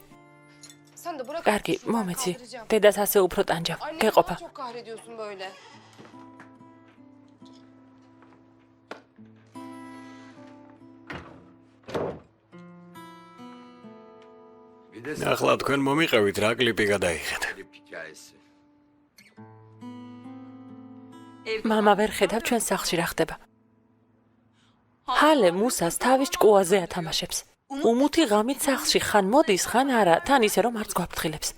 კარგი, მომეცი. დედას ასე უფრო ტანჯავ. გეყოფა. Çok kahrediyorsun böyle. ახლა თქვენ მომიყევით რა კლიპი გადაიღეთ. მამა ვერ ხედავ ჩვენ სახლში რა ხდება. ჰალე მუსას თავის ჭკუაზე ათამაშებს. უმუთი ღამით სახლში ხან მოდის, ხან არა, თან ისე რომ არც გვაფრთხილებს.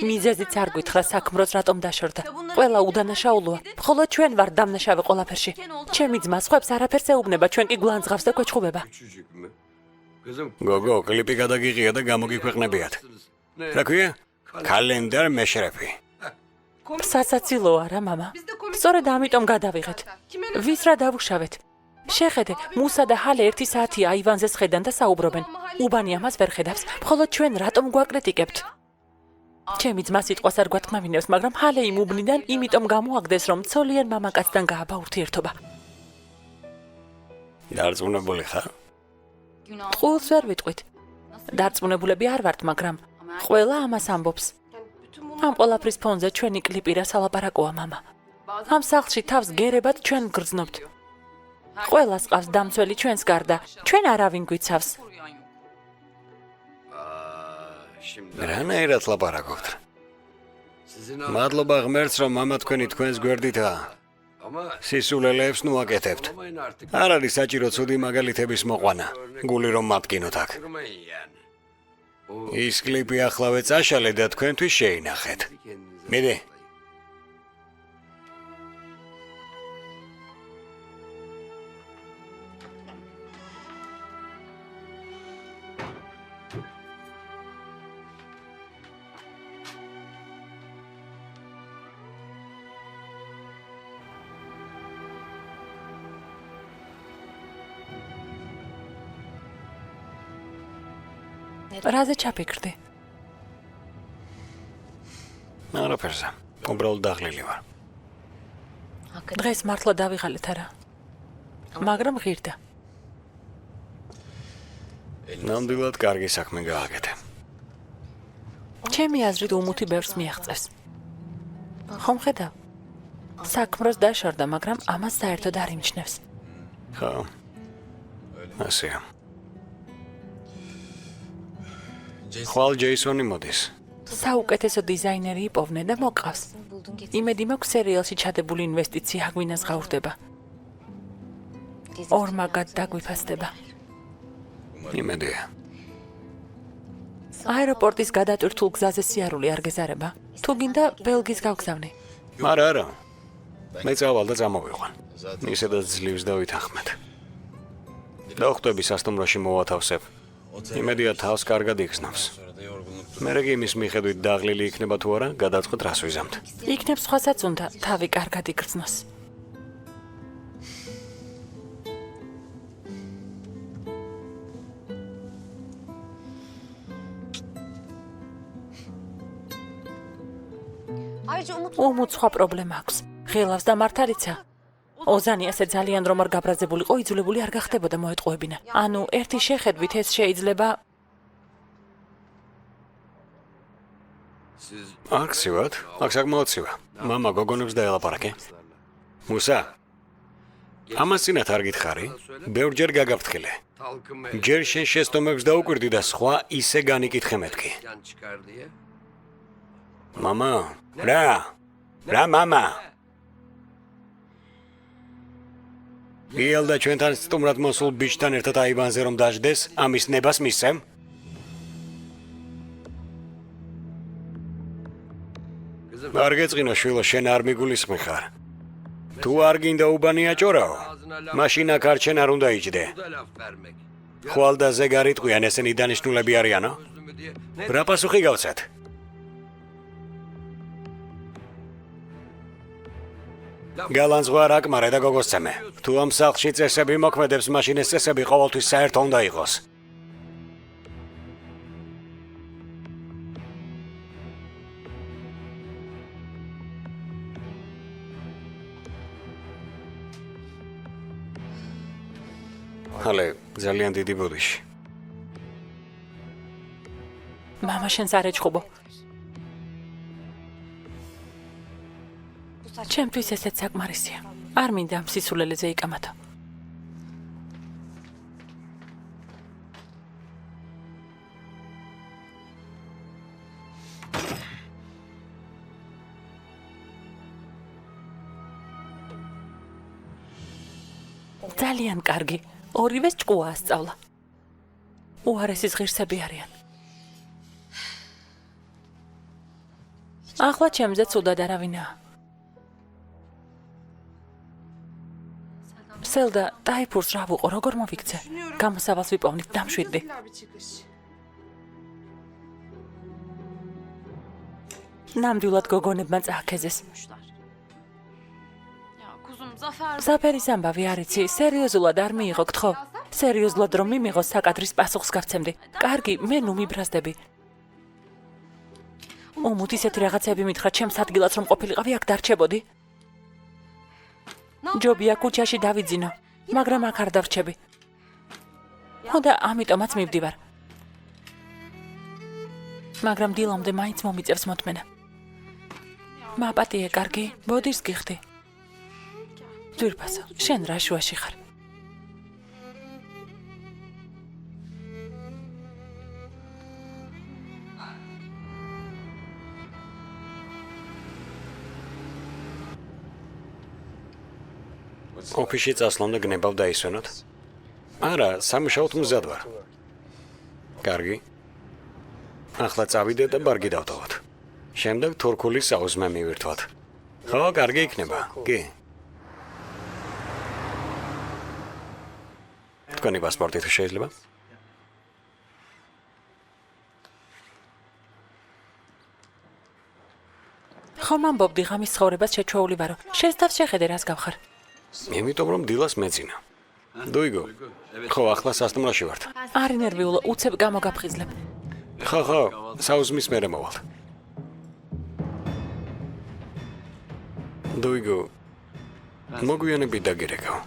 მიზეზიც არ გითხრა საქმროს რატომ დაშორდა. ყველა უდანაშაულოა. მხოლოდ ჩვენ ვართ დამნაშავე ყველაფერში. ჩემი ძმა სხვებს არაფერს ეუბნება, ჩვენ კი გლანძღავს და გვეჩხუბება. გოგო, კლიპი გადაგიღია და გამოგიქვეყნებიათ. რა ქვია? კალენდარ მეშრეფი. სასაცილოა რა მამა. სწორედ ამიტომ გადავიღეთ. ვის რა დავუშავეთ? შეხედე, მუსა და ჰალე 1 საათია აივანზე სხედან და საუბრობენ. უბანი ამას ვერ ხედავს. მხოლოდ ჩვენ რატომ გვაკრიტიკებთ? ჩემი ძმა სიტყვას არ გვათქმევინებს, მაგრამ ჰალე იმ უბნიდან იმიტომ გამოაგდეს, რომ ცოლიერ მამაკაცთან გააბა ურთიერთობა. დარწმუნებული ხარ? ყულს ვერ ვიტყვით. დარწმუნებულები არ ვართ, მაგრამ ყველა ამას ამბობს. ამ ყველაფრის ფონზე ჩვენი კლიპი რა სალაპარაკოა, მამა. ამ სახლში თავს გერებად ჩვენ გრძნობთ. ყველას ყავს დამცველი ჩვენს გარდა. ჩვენ არავინ გვიცავს. რანაირად ლაპარაკობთ? მადლობა ღმერთს, რომ მამა თქვენი თქვენს გვერდითაა. სისულელეებს ნუ აკეთებთ. არ არის საჭირო ცუდი მაგალითების მოყვანა. გული რომ მატკინოთ აქ. ის კლიპი ახლავე წაშალე და თქვენთვის შეინახეთ. მიდი. რაზე ჩაფიქრდი? არაფერზე. უბრალოდ დაღლილი ვარ. დღეს მართლა დავიღალეთ არა. მაგრამ ღირდა. ნამდვილად კარგი საქმე გააკეთე. ჩემი აზრით უმუთი ბევრს მიაღწევს. ხომ ხედავ? საქმროს დაშორდა, მაგრამ ამას საერთოდ არ იმჩნევს. ხო. ასეა. ხვალ ჯეისონი მოდის. საუკეთესო დიზაინერი იპოვნე და მოყავს. იმედი მაქვს სერიალში ჩადებული ინვესტიცია აგვინას გაურდება. ორმაგად დაგვიფასდება. იმედია. აეროპორტის გადატვირთულ გზაზე სიარული არ გეზარება. თუ გინდა ბელგის გავგზავნე. არა. მე წავალ და წამოვიყვან. ისედაც ძლივს და ვითანხმეთ. დოქტორი სასტუმროში მოვათავსებ. იმედია თავს კარგად იხსნავს. მერე კი იმის მიხედვით დაღლილი იქნება თუ არა, გადაწყოთ რას ვიზამთ. იქნებ სხვასაც უნდა თავი კარგად იგრძნოს. უმუც სხვა პრობლემა აქვს. ღელავს და მართალიცა. ოზანი ასე ძალიან რომ არ გაბრაზებულიყო, იძულებული არ გახდებოდა მოეტყუებინა. ანუ ერთი შეხედვით ეს შეიძლება აქ სივად, აქ საკმაოდ სივა. მამა გოგონებს დაელაპარაკე. მუსა. ამას წინათ არ გითხარი? ბევრჯერ გაგაფრთხილე. ჯერ შენ შეცდომებს დაუკვირდი და სხვა ისე განიკითხე მეთქი. მამა, რა მამა? იელდა ჩვენთან სტუმრად მოსულ ბიჭთან ერთად აივანზე რომ დაждდეს, ამის ნებას მისცემ? არ გეწყინო შვილო, შენ არ მიგულისხმე ხარ. თუ არ გინდა უბანი აჭორაო, მაშინ აქ არჩენ არ უნდა იჯდე. ხვალდაზე გარიტყვიან ესენი დანიშნულები არიანო? რა პასუხი გავცეთ? გალანძღვარ აკმარე და გოგოსცემე. თუ ამ სახლში წესები მოქმედებს, მაშინ ეს წესები ყოველთვის საერთო უნდა იყოს. ჰალე, ძალიან დიდი ბოდიში. მამა შენს არ ეჭხუბო. ჩემთვის ესეც საკმარისია. არ მინდა ამ სისულელეზე იკამათო. ძალიან კარგი. ორივეს ჭკუა ასწავლა. უარესის ღირსები არიან. ახლა ჩემზე ცუდად არავინაა. სელდა, დაიფურს რა ვუყო, როგორ მოვიქცე? გამოსავალს ვიპოვნით, დამშვიდდი. ნამდვილად გოგონებმა წააქეზეს. Ya kuzum Zafer. ზაფერის ამბავი არ იცი, სერიოზულად არ მიიღო, გთხოვ. სერიოზულად რომ მიმიღო, საკადრის პასუხს გავცემდი. კარგი, მე ნუ მიბრაზდები. უმუთ ისეთი რაღაცები მითხრა, ჩემს ადგილას რომ ყოფილიყავი, აქ დარჩებოდი. ჯობია ქუჩაში დავიძინო, მაგრამ აქ არ დავრჩები. ხო და ამიტომაც მივდივარ. მაგრამ დილამდე მაინც მომიწევს მოთმენა. მაპატიე, კარგი, ბოდიშს გიხდი. ძვირფასო, შენ რა შუაში ხარ? ოფისში წასვლამდე გნებავ დაისვენოთ? არა, სამუშაოდ მზად ვარ. კარგი. ახლა წავიდე და ბარგი დავტოვოთ. შემდეგ თურქული საუზმე მივირთვათ. ხო, კარგი იქნება. კი. თქვენი პასპორტი თუ შეიძლება? ხომ ამბობდი ღამის ცხოვრებას შეჩვეული ვარო. შენს თავს შეხედე რას გავხარ. იმიტომ რომ დილას მეძინა. დუიგო. ხო, ახლა სასტუმროში ვართ. არ ინერვიულო, უცებ გამოგაფხიზლებ. ხო, საუზმის მერე მოვალ. დუიგო. მოგვიანებით დაგირეკავ.